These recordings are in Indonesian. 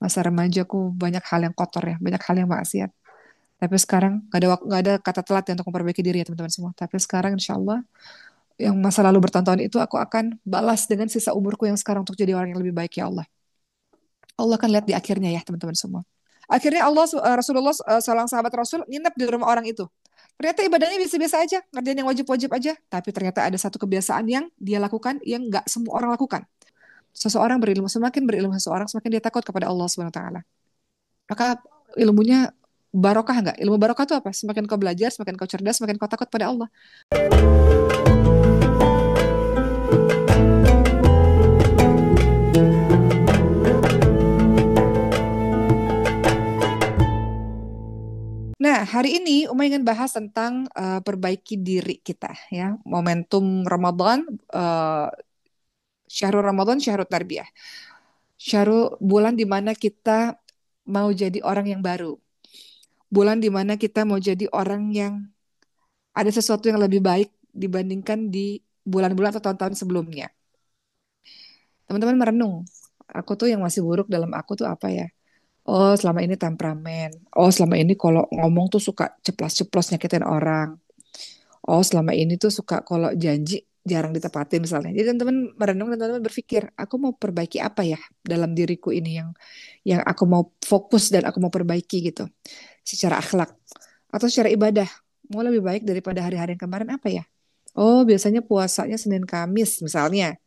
Masa remajaku banyak hal yang kotor ya, banyak hal yang maksiat. Tapi sekarang nggak ada kata telat ya untuk memperbaiki diri ya teman-teman semua. Tapi sekarang insya Allah yang masa lalu bertahun-tahun itu aku akan balas dengan sisa umurku yang sekarang untuk jadi orang yang lebih baik ya Allah. Allah kan lihat di akhirnya ya teman-teman semua. Akhirnya Rasulullah seorang sahabat Rasul nginep di rumah orang itu. Ternyata ibadahnya biasa-biasa aja, ngerjain yang wajib-wajib aja. Tapi ternyata ada satu kebiasaan yang dia lakukan yang nggak semua orang lakukan. Seseorang berilmu, semakin berilmu seseorang, semakin dia takut kepada Allah Subhanahu Wa Taala. Maka ilmunya barokah nggak? Ilmu barokah itu apa? Semakin kau belajar, semakin kau cerdas, semakin kau takut pada Allah. Nah, hari ini Uma ingin bahas tentang perbaiki diri kita ya. Momentum Ramadan, uh, Syahrul Ramadan, Syahrul Tarbiyah. Syahrul bulan di mana kita mau jadi orang yang baru. Bulan di mana kita mau jadi orang yang ada sesuatu yang lebih baik dibandingkan di bulan-bulan atau tahun-tahun sebelumnya. Teman-teman merenung, aku tuh yang masih buruk dalam aku tuh apa ya? Oh, selama ini temperamen. Oh, selama ini kalau ngomong tuh suka ceplas-ceplos nyakitin orang. Oh, selama ini tuh suka kalau janji jarang ditepatin misalnya. Jadi teman-teman merenung dan teman-teman berpikir, aku mau perbaiki apa ya dalam diriku ini yang aku mau fokus dan aku mau perbaiki gitu. Secara akhlak atau secara ibadah. Mau lebih baik daripada hari-hari yang kemarin apa ya? Oh, biasanya puasanya Senin Kamis misalnya.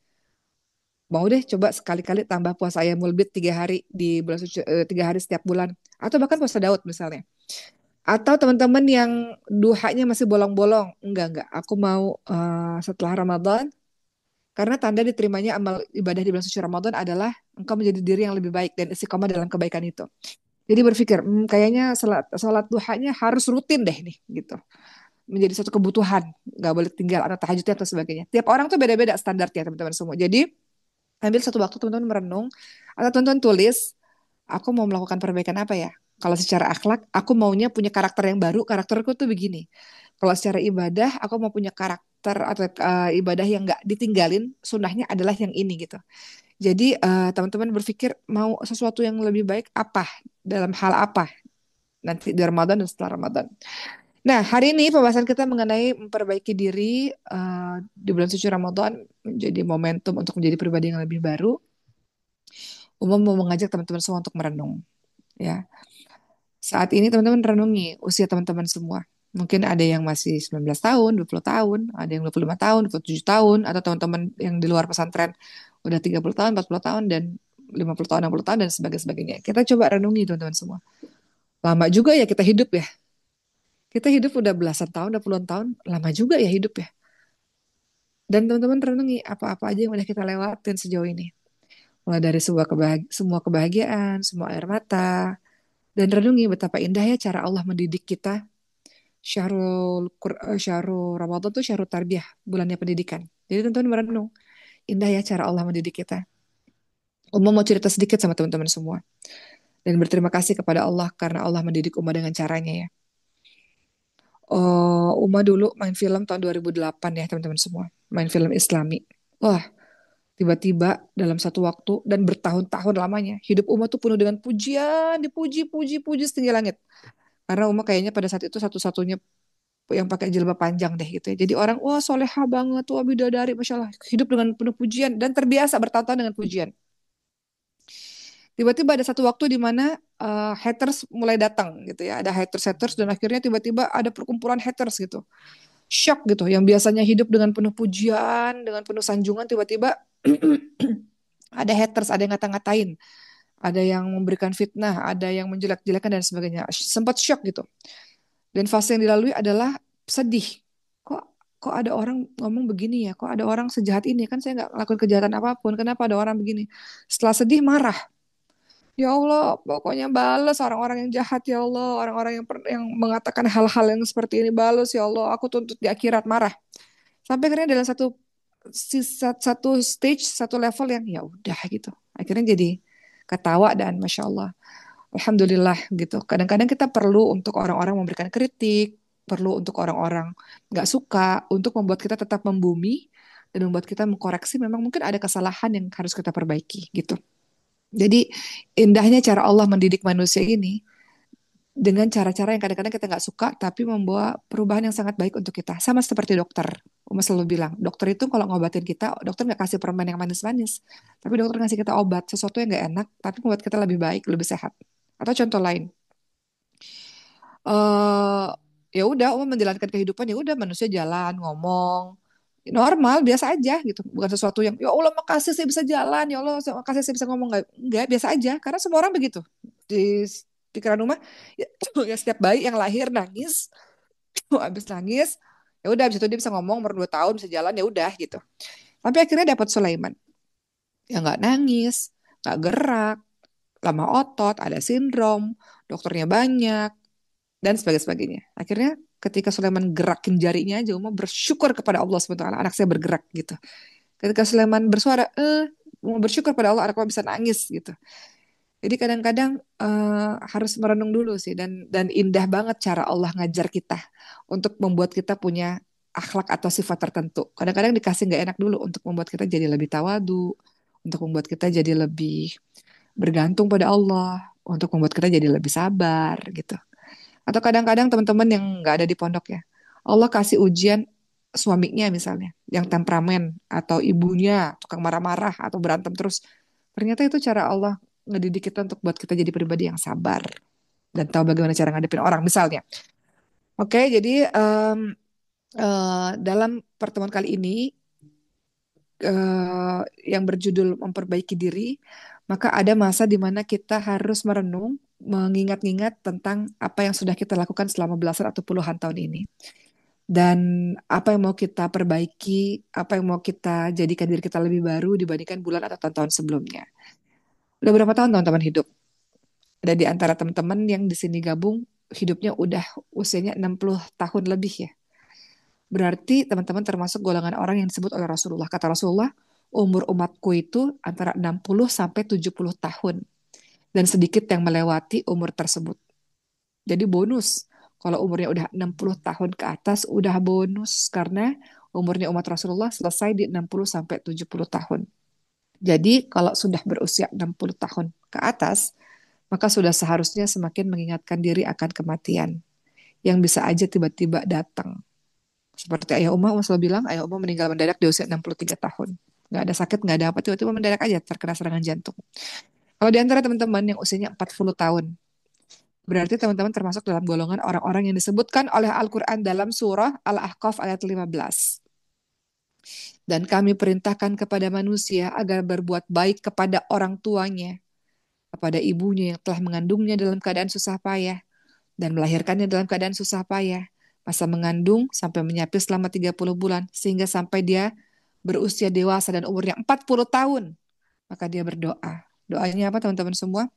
Mau deh coba sekali-kali tambah puasa ayam mulbit 3 hari di bulan suci, 3 hari setiap bulan. Atau bahkan puasa Daud misalnya. Atau teman-teman yang duhanya masih bolong-bolong. Enggak. Aku mau setelah Ramadan, karena tanda diterimanya amal ibadah di bulan suci Ramadan adalah engkau menjadi diri yang lebih baik dan istiqomah dalam kebaikan itu. Jadi berpikir, kayaknya salat duhanya harus rutin deh nih, gitu. Menjadi satu kebutuhan, nggak boleh tinggal atau tahajudnya atau sebagainya. Tiap orang tuh beda-beda standarnya teman-teman semua. Jadi ambil satu waktu teman-teman merenung atau teman-teman tulis, aku mau melakukan perbaikan apa ya? Kalau secara akhlak, aku maunya punya karakter yang baru. Karakterku tuh begini. Kalau secara ibadah, aku mau punya karakter atau ibadah yang nggak ditinggalin. Sunnahnya adalah yang ini gitu. Jadi teman-teman berpikir mau sesuatu yang lebih baik apa? Dalam hal apa? Nanti di Ramadan dan setelah Ramadan. Nah, hari ini pembahasan kita mengenai memperbaiki diri di bulan suci Ramadan menjadi momentum untuk menjadi pribadi yang lebih baru. Umum mau mengajak teman-teman semua untuk merenung. Ya, saat ini teman-teman renungi usia teman-teman semua. Mungkin ada yang masih 19 tahun, 20 tahun, ada yang 25 tahun, 27 tahun, atau teman-teman yang di luar pesantren udah 30 tahun, 40 tahun, dan 50 tahun, 60 tahun, dan sebagainya. Kita coba renungi teman-teman semua. Lama juga ya kita hidup ya. Kita hidup udah belasan tahun, udah puluhan tahun, lama juga ya hidup ya. Dan teman-teman renungi apa-apa aja yang udah kita lewatin sejauh ini. Mulai dari semua kebahagiaan, semua air mata, dan renungi betapa indah ya cara Allah mendidik kita. Syahrul Ramadan tuh syahrul tarbiyah, bulannya pendidikan. Jadi teman-teman merenung, indah ya cara Allah mendidik kita. Umma mau cerita sedikit sama teman-teman semua. Dan berterima kasih kepada Allah karena Allah mendidik Umma dengan caranya ya. Oh, Uma dulu main film tahun 2008 ya teman-teman semua. Main film Islami. Wah, tiba-tiba dalam satu waktu dan bertahun-tahun lamanya, hidup Uma tuh penuh dengan pujian, dipuji, puji, puji setinggi langit. Karena Uma kayaknya pada saat itu satu-satunya yang pakai jilbab panjang deh gitu ya. Jadi orang, wah soleha banget, wah bidadari, Masya Allah. Hidup dengan penuh pujian dan terbiasa bertahun-tahun dengan pujian. Tiba-tiba ada satu waktu di mana haters mulai datang gitu ya. Ada haters-haters dan akhirnya tiba-tiba ada perkumpulan haters gitu. Shock gitu. Yang biasanya hidup dengan penuh pujian, dengan penuh sanjungan, tiba-tiba ada haters, ada yang ngata-ngatain, ada yang memberikan fitnah, ada yang menjelek-jelekan dan sebagainya. Sempat shock gitu. Dan fase yang dilalui adalah sedih. Kok kok ada orang ngomong begini ya? Kok ada orang sejahat ini? Kan saya nggak lakukan kejahatan apapun. Kenapa ada orang begini? Setelah sedih marah. Ya Allah, pokoknya balas orang-orang yang jahat ya Allah, orang-orang yang mengatakan hal-hal yang seperti ini balas ya Allah. Aku tuntut di akhirat marah. Sampai akhirnya dalam satu stage, satu level yang ya udah gitu. Akhirnya jadi ketawa dan masya Allah. Alhamdulillah gitu. Kadang-kadang kita perlu untuk orang-orang memberikan kritik, perlu untuk orang-orang nggak suka, untuk membuat kita tetap membumi dan membuat kita mengkoreksi. Memang mungkin ada kesalahan yang harus kita perbaiki gitu. Jadi indahnya cara Allah mendidik manusia ini dengan cara-cara yang kadang-kadang kita nggak suka, tapi membawa perubahan yang sangat baik untuk kita. Sama seperti dokter. Uma selalu bilang, dokter itu kalau ngobatin kita, dokter nggak kasih permen yang manis-manis, tapi dokter ngasih kita obat, sesuatu yang nggak enak, tapi membuat kita lebih baik, lebih sehat. Atau contoh lain, eh ya udah, Uma menjalankan kehidupan, ya udah manusia jalan, ngomong, normal, biasa aja gitu. Bukan sesuatu yang, ya Allah makasih saya bisa jalan, ya Allah makasih saya bisa ngomong. Nggak, biasa aja. Karena semua orang begitu. Di pikiran rumah, ya, ya setiap bayi yang lahir nangis, habis nangis, ya udah habis itu dia bisa ngomong, umur 2 tahun bisa jalan, ya udah gitu. Tapi akhirnya dapat Sulaiman. Ya nggak nangis, nggak gerak, lama otot, ada sindrom, dokternya banyak, dan sebagainya. Akhirnya ketika Sulaiman gerakin jarinya aja, Uma bersyukur kepada Allah SWT, anak saya bergerak gitu. Ketika Sulaiman bersuara, mau bersyukur pada Allah, anak bisa nangis gitu. Jadi kadang-kadang harus merenung dulu sih, dan indah banget cara Allah ngajar kita untuk membuat kita punya akhlak atau sifat tertentu. Kadang-kadang dikasih nggak enak dulu untuk membuat kita jadi lebih tawadu, untuk membuat kita jadi lebih bergantung pada Allah, untuk membuat kita jadi lebih sabar gitu. Atau kadang-kadang teman-teman yang nggak ada di pondok ya, Allah kasih ujian suaminya misalnya, yang temperamen, atau ibunya tukang marah-marah atau berantem terus. Ternyata itu cara Allah ngedidik kita untuk buat kita jadi pribadi yang sabar dan tahu bagaimana cara ngadepin orang misalnya. Oke, jadi dalam pertemuan kali ini yang berjudul memperbaiki diri, maka ada masa di mana kita harus merenung, mengingat-ingat tentang apa yang sudah kita lakukan selama belasan atau puluhan tahun ini. Dan apa yang mau kita perbaiki, apa yang mau kita jadikan diri kita lebih baru dibandingkan bulan atau tahun-tahun sebelumnya. Udah berapa tahun teman-teman hidup? Ada di antara teman-teman yang di sini gabung, hidupnya udah usianya 60 tahun lebih ya. Berarti teman-teman termasuk golongan orang yang disebut oleh Rasulullah. Kata Rasulullah, umur umatku itu antara 60 sampai 70 tahun. Dan sedikit yang melewati umur tersebut. Jadi bonus. Kalau umurnya udah 60 tahun ke atas, udah bonus. Karena umurnya umat Rasulullah selesai di 60 sampai 70 tahun. Jadi kalau sudah berusia 60 tahun ke atas, maka sudah seharusnya semakin mengingatkan diri akan kematian. Yang bisa aja tiba-tiba datang. Seperti Ayah Uma selalu bilang, Ayah Uma meninggal mendadak di usia 63 tahun. Nggak ada sakit, nggak ada apa, tiba-tiba mendadak aja terkena serangan jantung. Kalau di antara teman-teman yang usianya 40 tahun, berarti teman-teman termasuk dalam golongan orang-orang yang disebutkan oleh Al-Quran dalam surah Al-Ahqaf ayat 15. Dan kami perintahkan kepada manusia agar berbuat baik kepada orang tuanya, kepada ibunya yang telah mengandungnya dalam keadaan susah payah, dan melahirkannya dalam keadaan susah payah. Masa mengandung sampai menyapih selama 30 bulan, sehingga sampai dia berusia dewasa dan umurnya 40 tahun. Maka dia berdoa. Doanya apa teman-teman semua?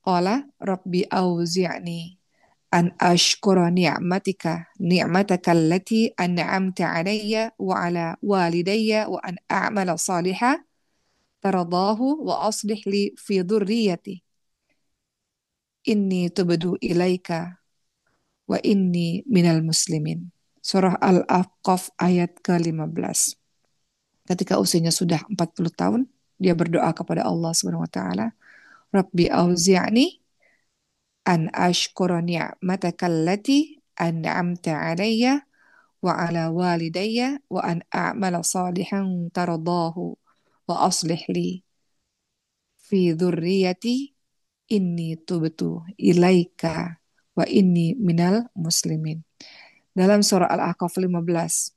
Qala Rabbi auzi'ni an ashkura ni'mataka allati an'amta alayya wa ala walidayya wa an a'mala salihah taradahu wa aslih li fi dhurriyyati inni tubdu ilaika wa inni minal muslimin. Surah Al-Ahqaf ayat ke-15. Ketika usianya sudah 40 tahun, dia berdoa kepada Allah Subhanahu wa taala, Rabbi auzi'ni an ashkura ni'mataka allati an'amta alayya wa ala walidayya wa an a'mala salihan taradahu wa aslih li fi dhurriyyati inni tubtu ilaika wa inni minal muslimin. Dalam surah Al-Ahqaf 15,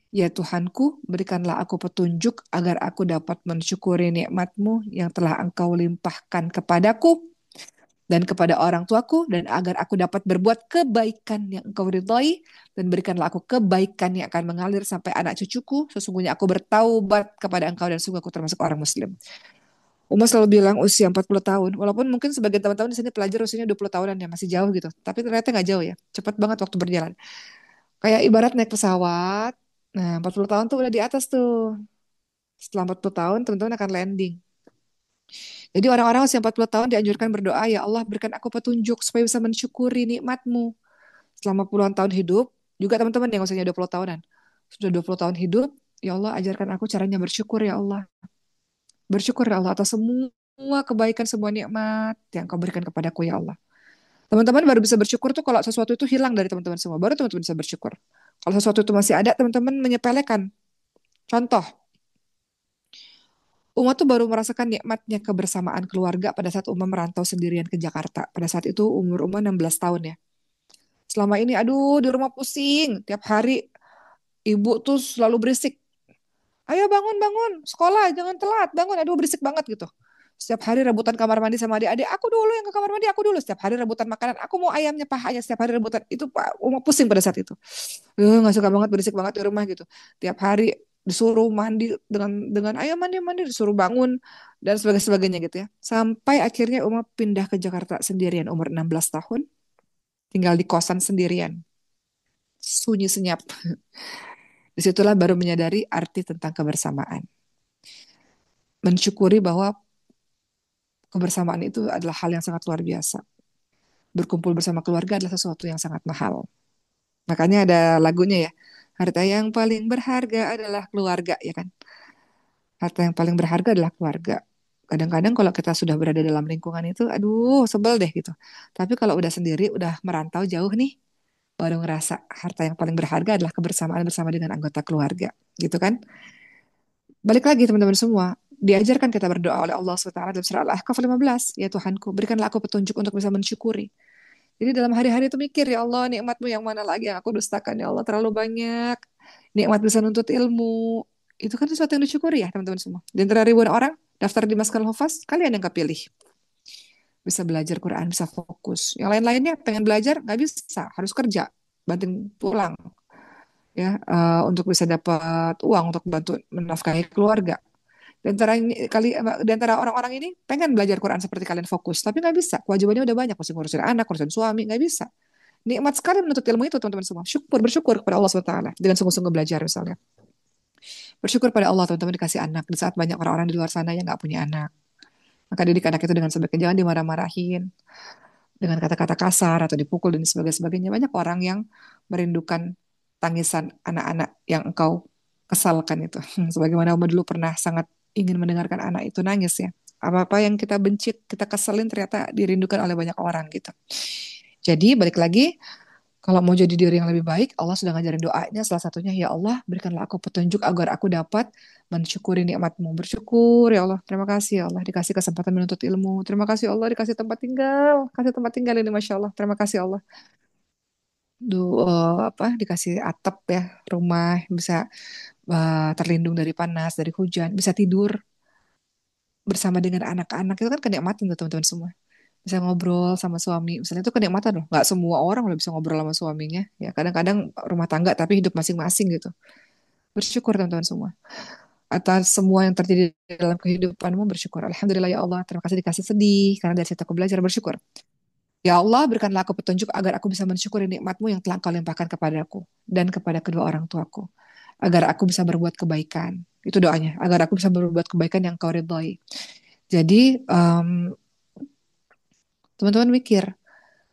ya Tuhanku, berikanlah aku petunjuk agar aku dapat mensyukuri nikmat-Mu yang telah Engkau limpahkan kepadaku dan kepada orang tuaku, dan agar aku dapat berbuat kebaikan yang Engkau ridhai, dan berikanlah aku kebaikan yang akan mengalir sampai anak cucuku. Sesungguhnya aku bertaubat kepada Engkau dan sungguh aku termasuk orang muslim. Uma selalu bilang usia 40 tahun, walaupun mungkin sebagian teman-teman di sini pelajar usianya 20 tahunan ya, masih jauh gitu. Tapi ternyata nggak jauh ya, cepat banget waktu berjalan. Kayak ibarat naik pesawat, nah 40 tahun tuh udah di atas tuh. Setelah 40 tahun teman-teman akan landing. Jadi orang-orang usia 40 tahun dianjurkan berdoa, ya Allah berikan aku petunjuk supaya bisa mensyukuri nikmat-Mu. Selama puluhan tahun hidup, juga teman-teman yang usianya 20 tahunan. Sudah 20 tahun hidup, ya Allah ajarkan aku caranya bersyukur ya Allah. Bersyukur ya Allah atas semua kebaikan, semua nikmat yang kau berikan kepadaku ya Allah. Teman-teman baru bisa bersyukur tuh kalau sesuatu itu hilang dari teman-teman semua. Baru teman-teman bisa bersyukur. Kalau sesuatu itu masih ada, teman-teman menyepelekan. Contoh, Uma tuh baru merasakan nikmatnya kebersamaan keluarga pada saat Uma merantau sendirian ke Jakarta. Pada saat itu umur Uma 16 tahun ya. Selama ini, aduh, di rumah pusing. Tiap hari ibu tuh selalu berisik. Ayo bangun, bangun, sekolah, jangan telat, bangun. Aduh, berisik banget gitu. Setiap hari rebutan kamar mandi sama adik-adik. Aku dulu yang ke kamar mandi, aku dulu. Setiap hari rebutan makanan. Aku mau ayamnya, pahanya. Setiap hari rebutan. Itu Pak, Uma pusing pada saat itu. Nggak suka banget, berisik banget di rumah gitu. Tiap hari disuruh mandi dengan ayo mandi mandi, disuruh bangun dan sebagainya gitu ya. Sampai akhirnya Uma pindah ke Jakarta sendirian umur 16 tahun, tinggal di kosan sendirian, sunyi senyap. Disitulah baru menyadari arti tentang kebersamaan, mensyukuri bahwa kebersamaan itu adalah hal yang sangat luar biasa. Berkumpul bersama keluarga adalah sesuatu yang sangat mahal. Makanya ada lagunya ya, harta yang paling berharga adalah keluarga, ya kan? Harta yang paling berharga adalah keluarga. Kadang-kadang kalau kita sudah berada dalam lingkungan itu, aduh, sebel deh gitu. Tapi kalau udah sendiri, udah merantau jauh nih, baru ngerasa harta yang paling berharga adalah kebersamaan bersama dengan anggota keluarga, gitu kan? Balik lagi teman-teman semua, diajarkan kita berdoa oleh Allah SWT dalam surah Al-Ahqaf 15, ya Tuhanku, berikanlah aku petunjuk untuk bisa mensyukuri. Jadi dalam hari-hari itu mikir, ya Allah, nikmatmu yang mana lagi yang aku dustakan, ya Allah, terlalu banyak. Nikmat bisa nuntut ilmu. Itu kan sesuatu yang disyukuri ya, teman-teman semua. Di antara ribuan orang, daftar di Maskal Hufaz, kalian yang kepilih. Bisa belajar Quran, bisa fokus. Yang lain-lainnya pengen belajar, nggak bisa, harus kerja, banting tulang. Ya, untuk bisa dapat uang untuk bantu menafkahi keluarga. Di antara orang-orang ini pengen belajar Quran seperti kalian fokus, tapi nggak bisa. Kewajibannya udah banyak, mesti ngurusin anak, ngurusin suami, nggak bisa. Nikmat sekali menuntut ilmu itu teman-teman semua. Bersyukur kepada Allah SWT dengan sungguh-sungguh belajar misalnya. Bersyukur pada Allah teman-teman dikasih anak di saat banyak orang-orang di luar sana yang nggak punya anak. Maka didik anak itu dengan sebaiknya, jangan dimarah-marahin dengan kata-kata kasar atau dipukul dan sebagainya. Banyak orang yang merindukan tangisan anak-anak yang engkau kesalkan itu. Sebagaimana Umar dulu pernah sangat ingin mendengarkan anak itu nangis ya. Apa-apa yang kita benci, kita keselin ternyata dirindukan oleh banyak orang gitu. Jadi balik lagi, kalau mau jadi diri yang lebih baik, Allah sudah ngajarin doanya. Salah satunya, ya Allah, berikanlah aku petunjuk agar aku dapat mensyukuri nikmatmu. Bersyukur, ya Allah. Terima kasih, ya Allah. Dikasih kesempatan menuntut ilmu. Terima kasih, ya Allah. Dikasih tempat tinggal. Kasih tempat tinggal ini, Masya Allah. Terima kasih, ya Allah. Apa, dikasih atap ya, rumah. Bisa terlindung dari panas, dari hujan. Bisa tidur bersama dengan anak-anak. Itu kan kenikmatan tuh, teman-teman semua. Bisa ngobrol sama suami, misalnya itu kenikmatan loh. Nggak semua orang udah bisa ngobrol sama suaminya. Ya kadang-kadang rumah tangga tapi hidup masing-masing gitu. Bersyukur teman-teman semua. Atas semua yang terjadi dalam kehidupanmu bersyukur. Alhamdulillah ya Allah. Terima kasih dikasih sedih karena dari situ aku belajar bersyukur. Ya Allah berikanlah aku petunjuk agar aku bisa mensyukuri nikmatmu yang telah kau limpahkan kepadaku dan kepada kedua orang tuaku. Agar aku bisa berbuat kebaikan. Itu doanya. Agar aku bisa berbuat kebaikan yang kau ridhoi. Jadi teman-teman mikir,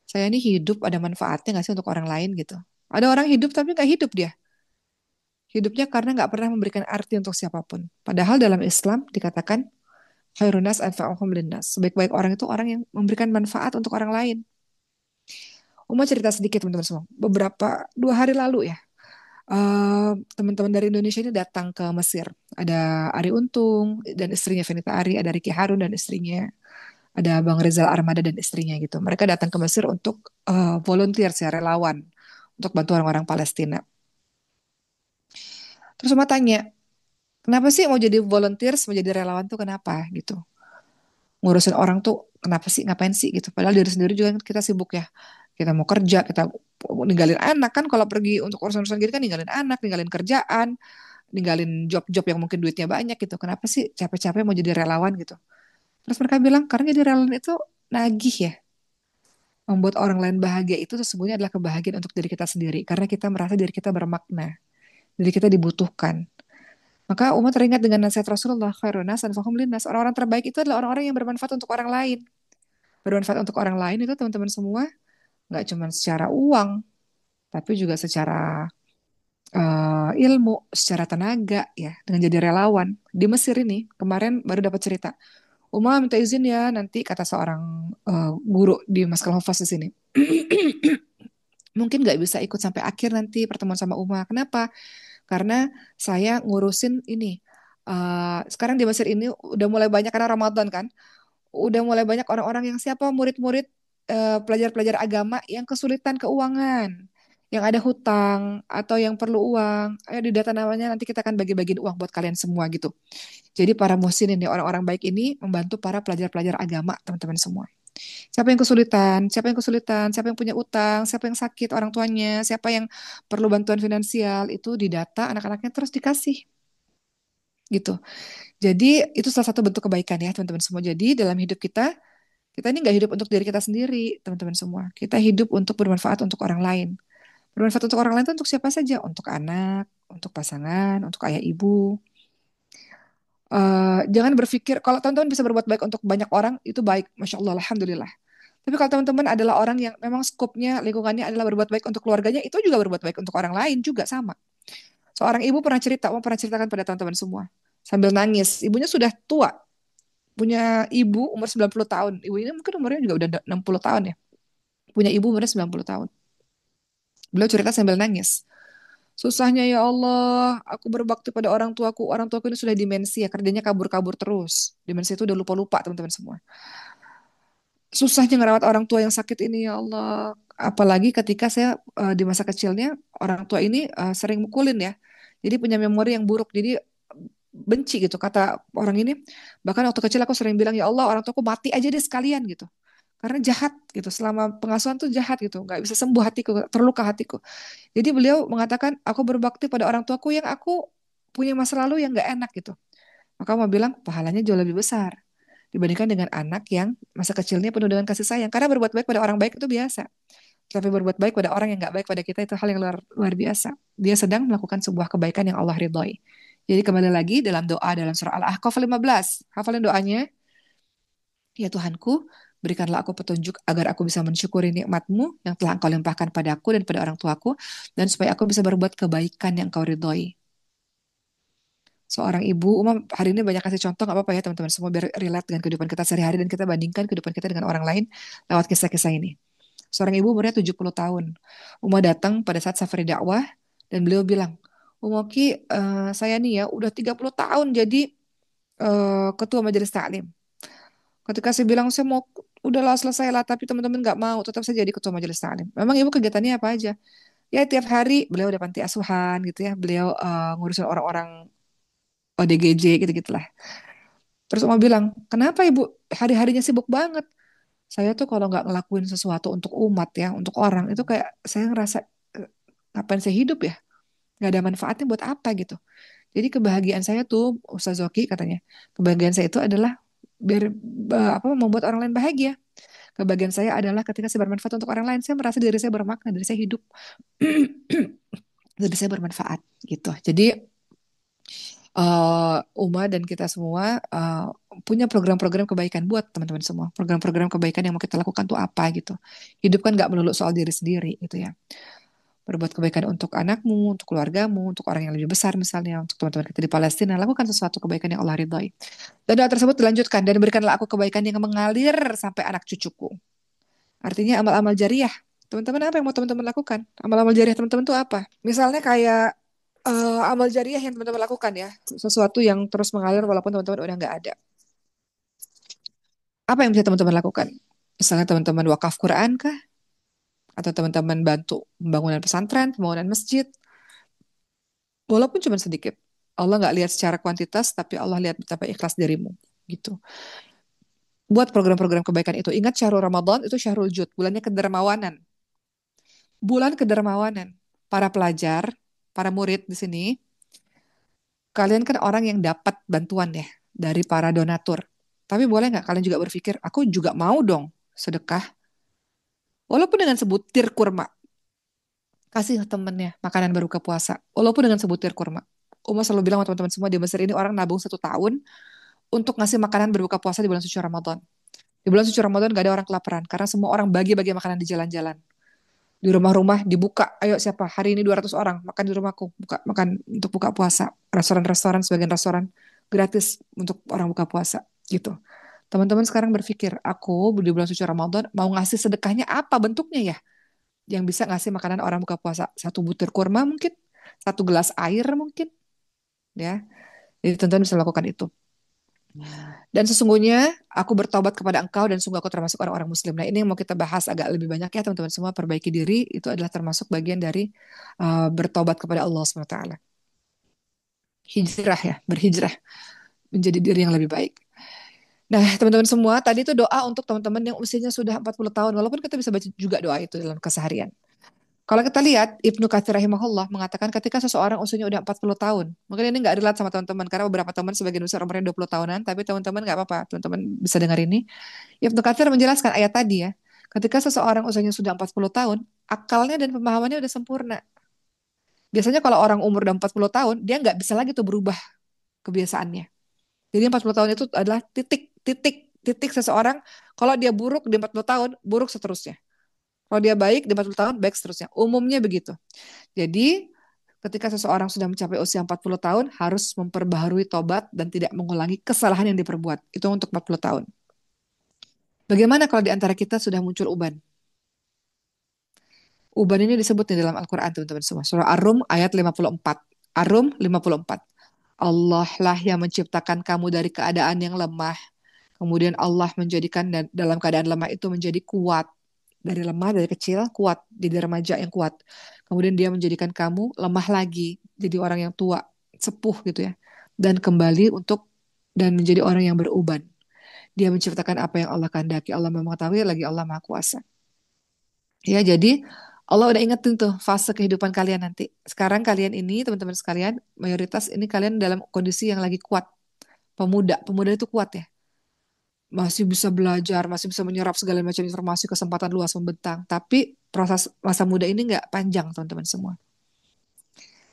saya ini hidup ada manfaatnya nggak sih untuk orang lain gitu. Ada orang hidup tapi nggak hidup dia. Hidupnya karena nggak pernah memberikan arti untuk siapapun. Padahal dalam Islam dikatakan khairun nas anfa'uhum linnas. Sebaik-baik orang itu orang yang memberikan manfaat untuk orang lain. Uma cerita sedikit teman-teman semua. Beberapa 2 hari lalu ya, teman-teman dari Indonesia ini datang ke Mesir. Ada Ari Untung dan istrinya Venita Ari, ada Ricky Harun dan istrinya, ada Bang Rizal Armada dan istrinya gitu. Mereka datang ke Mesir untuk volunteer, ya, relawan untuk bantu orang-orang Palestina. Terus Uma tanya, kenapa sih mau jadi volunteer, mau jadi relawan tuh kenapa gitu? Ngurusin orang tuh kenapa sih, ngapain sih gitu? Padahal diri sendiri juga kan kita sibuk ya. Kita mau kerja, kita ninggalin anak kan kalau pergi untuk urusan-urusan gini kan ninggalin anak, ninggalin kerjaan, ninggalin job-job yang mungkin duitnya banyak gitu. Kenapa sih capek-capek mau jadi relawan gitu? Terus mereka bilang, karena jadi relawan itu nagih ya. Membuat orang lain bahagia itu sesungguhnya adalah kebahagiaan untuk diri kita sendiri. Karena kita merasa diri kita bermakna, diri kita dibutuhkan. Maka umat teringat dengan nasihat Rasulullah, khairun nas anfa'uhum linnas. Orang-orang terbaik itu adalah orang-orang yang bermanfaat untuk orang lain. Bermanfaat untuk orang lain itu teman-teman semua nggak cuma secara uang, tapi juga secara ilmu, secara tenaga ya, dengan jadi relawan. Di Mesir ini kemarin baru dapat cerita. Uma minta izin ya nanti kata seorang guru di Maskal Hufaz di sini. Mungkin nggak bisa ikut sampai akhir nanti pertemuan sama Uma. Kenapa? Karena saya ngurusin ini. Sekarang di Mesir ini udah mulai banyak karena Ramadan kan. Udah mulai banyak orang-orang yang siapa murid-murid pelajar-pelajar agama yang kesulitan keuangan, yang ada hutang atau yang perlu uang. Ayo di data namanya nanti kita akan bagi-bagiin uang buat kalian semua gitu. Jadi para muhsin ini orang-orang baik ini membantu para pelajar-pelajar agama teman-teman semua. Siapa yang kesulitan, siapa yang kesulitan, siapa yang punya utang, siapa yang sakit orang tuanya, siapa yang perlu bantuan finansial itu didata anak-anaknya terus dikasih gitu. Jadi itu salah satu bentuk kebaikan ya teman-teman semua. Jadi dalam hidup kita ini nggak hidup untuk diri kita sendiri teman-teman semua. Kita hidup untuk bermanfaat untuk orang lain. Bermanfaat untuk orang lain itu untuk siapa saja? Untuk anak, untuk pasangan, untuk ayah ibu. Jangan berpikir kalau teman-teman bisa berbuat baik untuk banyak orang itu baik, masya Allah, alhamdulillah. Tapi kalau teman-teman adalah orang yang memang skopnya lingkungannya adalah berbuat baik untuk keluarganya, itu juga berbuat baik untuk orang lain juga sama. Seorang ibu pernah cerita, mau pernah ceritakan pada teman-teman semua sambil nangis. Ibunya sudah tua, punya ibu umur 90 tahun. Ibu ini mungkin umurnya juga udah 60 tahun ya. Punya ibu umurnya 90 tahun. Beliau cerita sambil nangis. Susahnya ya Allah, aku berbakti pada orang tuaku. Orang tuaku ini sudah demensia, kerjanya kabur-kabur terus. Demensia itu udah lupa-lupa teman-teman semua. Susahnya ngerawat orang tua yang sakit ini ya Allah. Apalagi ketika saya di masa kecilnya orang tua ini sering mukulin ya. Jadi punya memori yang buruk. Jadi benci gitu kata orang ini. Bahkan waktu kecil aku sering bilang ya Allah orang tuaku mati aja deh sekalian gitu. Karena jahat gitu. Selama pengasuhan tuh jahat gitu. Nggak bisa sembuh hatiku, terluka hatiku. Jadi beliau mengatakan aku berbakti pada orang tuaku yang aku punya masa lalu yang nggak enak gitu. Maka mau bilang pahalanya jauh lebih besar dibandingkan dengan anak yang masa kecilnya penuh dengan kasih sayang. Karena berbuat baik pada orang baik itu biasa. Tapi berbuat baik pada orang yang nggak baik pada kita itu hal yang luar biasa. Dia sedang melakukan sebuah kebaikan yang Allah ridhoi. Jadi kembali lagi dalam doa dalam surah Al-Ahqaf 15. Hafalin doanya. Ya Tuhanku, berikanlah aku petunjuk agar aku bisa mensyukuri nikmat-Mu yang telah Engkau limpahkan padaku dan pada orang tuaku, dan supaya aku bisa berbuat kebaikan yang Engkau ridhoi. Seorang ibu, Umam hari ini banyak kasih contoh, nggak apa-apa ya teman-teman semua biar relate dengan kehidupan kita sehari-hari dan kita bandingkan kehidupan kita dengan orang lain lewat kisah-kisah ini. Seorang ibu umurnya 70 tahun. Uma datang pada saat safari dakwah dan beliau bilang, Umoki, saya nih ya udah 30 tahun jadi ketua majelis taklim. Ketika saya bilang saya mau udahlah selesai lah, tapi teman-teman nggak mau, tetap saya jadi ketua majelis taklim. Memang ibu kegiatannya apa aja? Ya tiap hari beliau ada panti asuhan gitu ya, beliau ngurusin orang-orang ODGJ gitu-gitulah. Terus Oma bilang, kenapa ibu hari-harinya sibuk banget? Saya tuh kalau nggak ngelakuin sesuatu untuk umat ya, untuk orang itu kayak saya ngerasa ngapain saya hidup ya? Nggak ada manfaatnya buat apa gitu. Jadi kebahagiaan saya tuh, Ustaz Zoki katanya, kebahagiaan saya itu adalah biar apa membuat orang lain bahagia. Kebahagiaan saya adalah ketika saya bermanfaat untuk orang lain, saya merasa diri saya bermakna, diri saya hidup, diri saya bermanfaat gitu. Jadi Uma dan kita semua punya program-program kebaikan buat teman-teman semua. Program-program kebaikan yang mau kita lakukan tuh apa gitu. Hidup kan nggak melulu soal diri sendiri gitu ya. Berbuat kebaikan untuk anakmu, untuk keluargamu, untuk orang yang lebih besar misalnya, untuk teman-teman kita di Palestina, lakukan sesuatu kebaikan yang Allah ridhoi. Dan doa tersebut dilanjutkan, dan berikanlah aku kebaikan yang mengalir sampai anak cucuku. Artinya amal-amal jariah. Teman-teman apa yang mau teman-teman lakukan? Amal-amal jariah teman-teman tuh apa? Misalnya kayak amal jariah yang teman-teman lakukan ya, sesuatu yang terus mengalir walaupun teman-teman udah nggak ada. Apa yang bisa teman-teman lakukan? Misalnya teman-teman wakaf Quran kah? Atau teman-teman bantu pembangunan pesantren, pembangunan masjid, walaupun cuma sedikit. Allah nggak lihat secara kuantitas, tapi Allah lihat betapa ikhlas dirimu. Gitu. Buat program-program kebaikan itu. Ingat syahrul Ramadan itu syahrul jud, bulannya kedermawanan. Bulan kedermawanan. Para pelajar, para murid di sini, kalian kan orang yang dapat bantuan ya dari para donatur. Tapi boleh nggak kalian juga berpikir, aku juga mau dong sedekah, walaupun dengan sebutir kurma. Kasih temennya makanan berbuka puasa, walaupun dengan sebutir kurma. Uma selalu bilang sama teman-teman semua di Mesir ini orang nabung 1 tahun untuk ngasih makanan berbuka puasa di bulan suci Ramadan. Di bulan suci Ramadan gak ada orang kelaparan karena semua orang bagi-bagi makanan di jalan-jalan. Di rumah-rumah dibuka, ayo siapa hari ini 200 orang makan di rumahku, buka makan untuk buka puasa. Restoran-restoran sebagian restoran gratis untuk orang buka puasa gitu. Teman-teman sekarang berpikir, aku di bulan suci Ramadan mau ngasih sedekahnya apa bentuknya ya? Yang bisa ngasih makanan orang buka puasa. Satu butir kurma mungkin, satu gelas air mungkin, ya. Jadi teman-teman bisa lakukan itu. Dan sesungguhnya aku bertobat kepada engkau dan sungguh aku termasuk orang-orang muslim. Nah ini yang mau kita bahas agak lebih banyak ya teman-teman semua. Perbaiki diri itu adalah termasuk bagian dari bertobat kepada Allah SWT. Hijrah ya, berhijrah menjadi diri yang lebih baik. Nah teman-teman semua, tadi itu doa untuk teman-teman yang usianya sudah 40 tahun. Walaupun kita bisa baca juga doa itu dalam keseharian. Kalau kita lihat, Ibnu Katsir rahimahullah mengatakan ketika seseorang usianya udah 40 tahun, mungkin ini nggak relate sama teman-teman, karena beberapa teman sebagian besar umurnya 20 tahunan, tapi teman-teman nggak apa-apa, teman-teman bisa dengar ini. Ibnu Katsir menjelaskan ayat tadi ya, ketika seseorang usianya sudah 40 tahun, akalnya dan pemahamannya udah sempurna. Biasanya kalau orang umur udah 40 tahun, dia nggak bisa lagi tuh berubah kebiasaannya. Jadi 40 tahun itu adalah titik seseorang, kalau dia buruk di 40 tahun, buruk seterusnya. Kalau dia baik di 40 tahun, baik seterusnya. Umumnya begitu. Jadi ketika seseorang sudah mencapai usia 40 tahun, harus memperbaharui tobat dan tidak mengulangi kesalahan yang diperbuat. Itu untuk 40 tahun. Bagaimana kalau di antara kita sudah muncul uban? Uban ini disebut di dalam Al-Quran, teman-teman semua. Surah Ar-Rum ayat 54. Ar-Rum 54. Allah lah yang menciptakan kamu dari keadaan yang lemah. Kemudian Allah menjadikan dalam keadaan lemah itu menjadi kuat. Dari lemah, dari kecil, kuat. Jadi remaja yang kuat. Kemudian dia menjadikan kamu lemah lagi. Jadi orang yang tua, sepuh gitu ya. Dan kembali dan menjadi orang yang beruban. Dia menciptakan apa yang Allah kehendaki. Allah mengetahui lagi Allah Maha Kuasa. Ya, jadi Allah udah ingetin tuh fase kehidupan kalian nanti. Sekarang kalian ini, teman-teman sekalian, mayoritas ini kalian dalam kondisi yang lagi kuat. Pemuda, pemuda itu kuat ya. Masih bisa belajar, masih bisa menyerap segala macam informasi, kesempatan luas membentang. Tapi proses masa muda ini nggak panjang, teman-teman semua.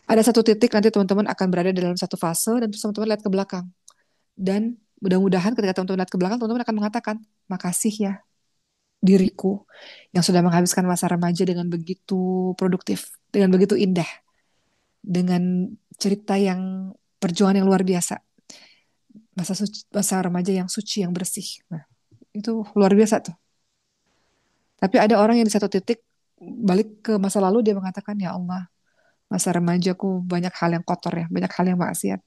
Ada satu titik nanti teman-teman akan berada dalam satu fase dan terus teman-teman lihat ke belakang. Dan mudah-mudahan ketika teman-teman lihat ke belakang, teman-teman akan mengatakan, makasih ya diriku yang sudah menghabiskan masa remaja dengan begitu produktif, dengan begitu indah, dengan cerita yang perjuangan yang luar biasa, masa remaja yang suci, yang bersih. Nah, itu luar biasa tuh. Tapi ada orang yang di satu titik balik ke masa lalu dia mengatakan, ya Allah, masa remajaku banyak hal yang kotor ya, banyak hal yang maksiat.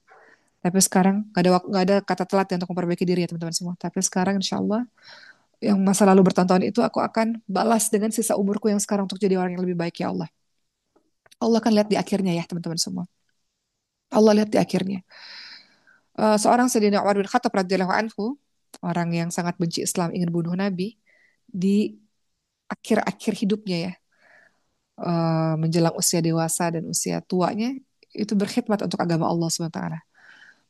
Tapi sekarang nggak ada kata telat ya untuk memperbaiki diri ya teman-teman semua. Tapi sekarang insya Allah yang masa lalu bertahun-tahun itu aku akan balas dengan sisa umurku yang sekarang untuk jadi orang yang lebih baik ya Allah. Allah akan lihat di akhirnya ya teman-teman semua. Allah lihat di akhirnya. Seorang Sayyidina Umar bin Khattab radhiyallahu anhu, orang yang sangat benci Islam, ingin bunuh Nabi, di akhir-akhir hidupnya ya, menjelang usia dewasa dan usia tuanya, itu berkhidmat untuk agama Allah SWT.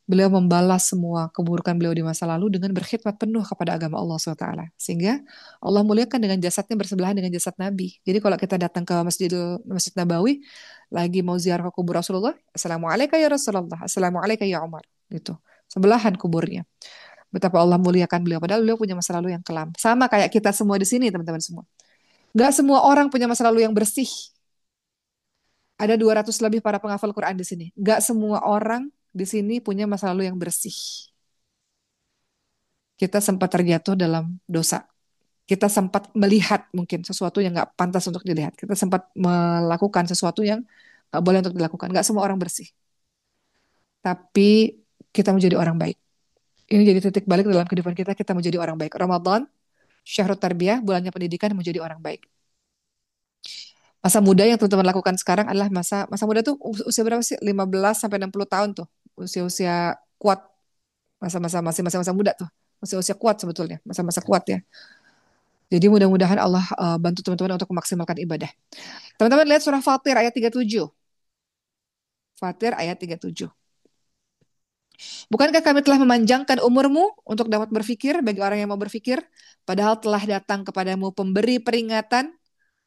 Beliau membalas semua keburukan beliau di masa lalu dengan berkhidmat penuh kepada agama Allah SWT. Sehingga Allah muliakan dengan jasadnya bersebelahan dengan jasad Nabi. Jadi kalau kita datang ke Masjid Nabawi, lagi mau ziarah ke kubur Rasulullah, Assalamualaikum ya Rasulullah, Assalamualaikum ya Umar. Gitu. Sebelahan kuburnya. Betapa Allah muliakan beliau. Padahal beliau punya masa lalu yang kelam. Sama kayak kita semua di sini, teman-teman semua. Gak semua orang punya masa lalu yang bersih. Ada 200 lebih para penghafal Quran di sini. Gak semua orang di sini punya masa lalu yang bersih. Kita sempat terjatuh dalam dosa. Kita sempat melihat mungkin sesuatu yang nggak pantas untuk dilihat. Kita sempat melakukan sesuatu yang nggak boleh untuk dilakukan. Nggak semua orang bersih. Tapi kita menjadi orang baik. Ini jadi titik balik dalam kehidupan kita. Kita menjadi orang baik. Ramadan, Syahrul Tarbiyah, bulannya pendidikan menjadi orang baik. Masa muda yang teman-teman lakukan sekarang adalah masa muda tuh usia berapa sih? 15 sampai 60 tahun tuh. Usia-usia kuat. Masih masa-masa muda tuh. Usia-usia kuat sebetulnya. Masa-masa kuat ya. Jadi mudah-mudahan Allah bantu teman-teman untuk memaksimalkan ibadah. Teman-teman lihat surah Fatir ayat 37. Fatir ayat 37. Bukankah kami telah memanjangkan umurmu untuk dapat berpikir bagi orang yang mau berpikir, padahal telah datang kepadamu pemberi peringatan,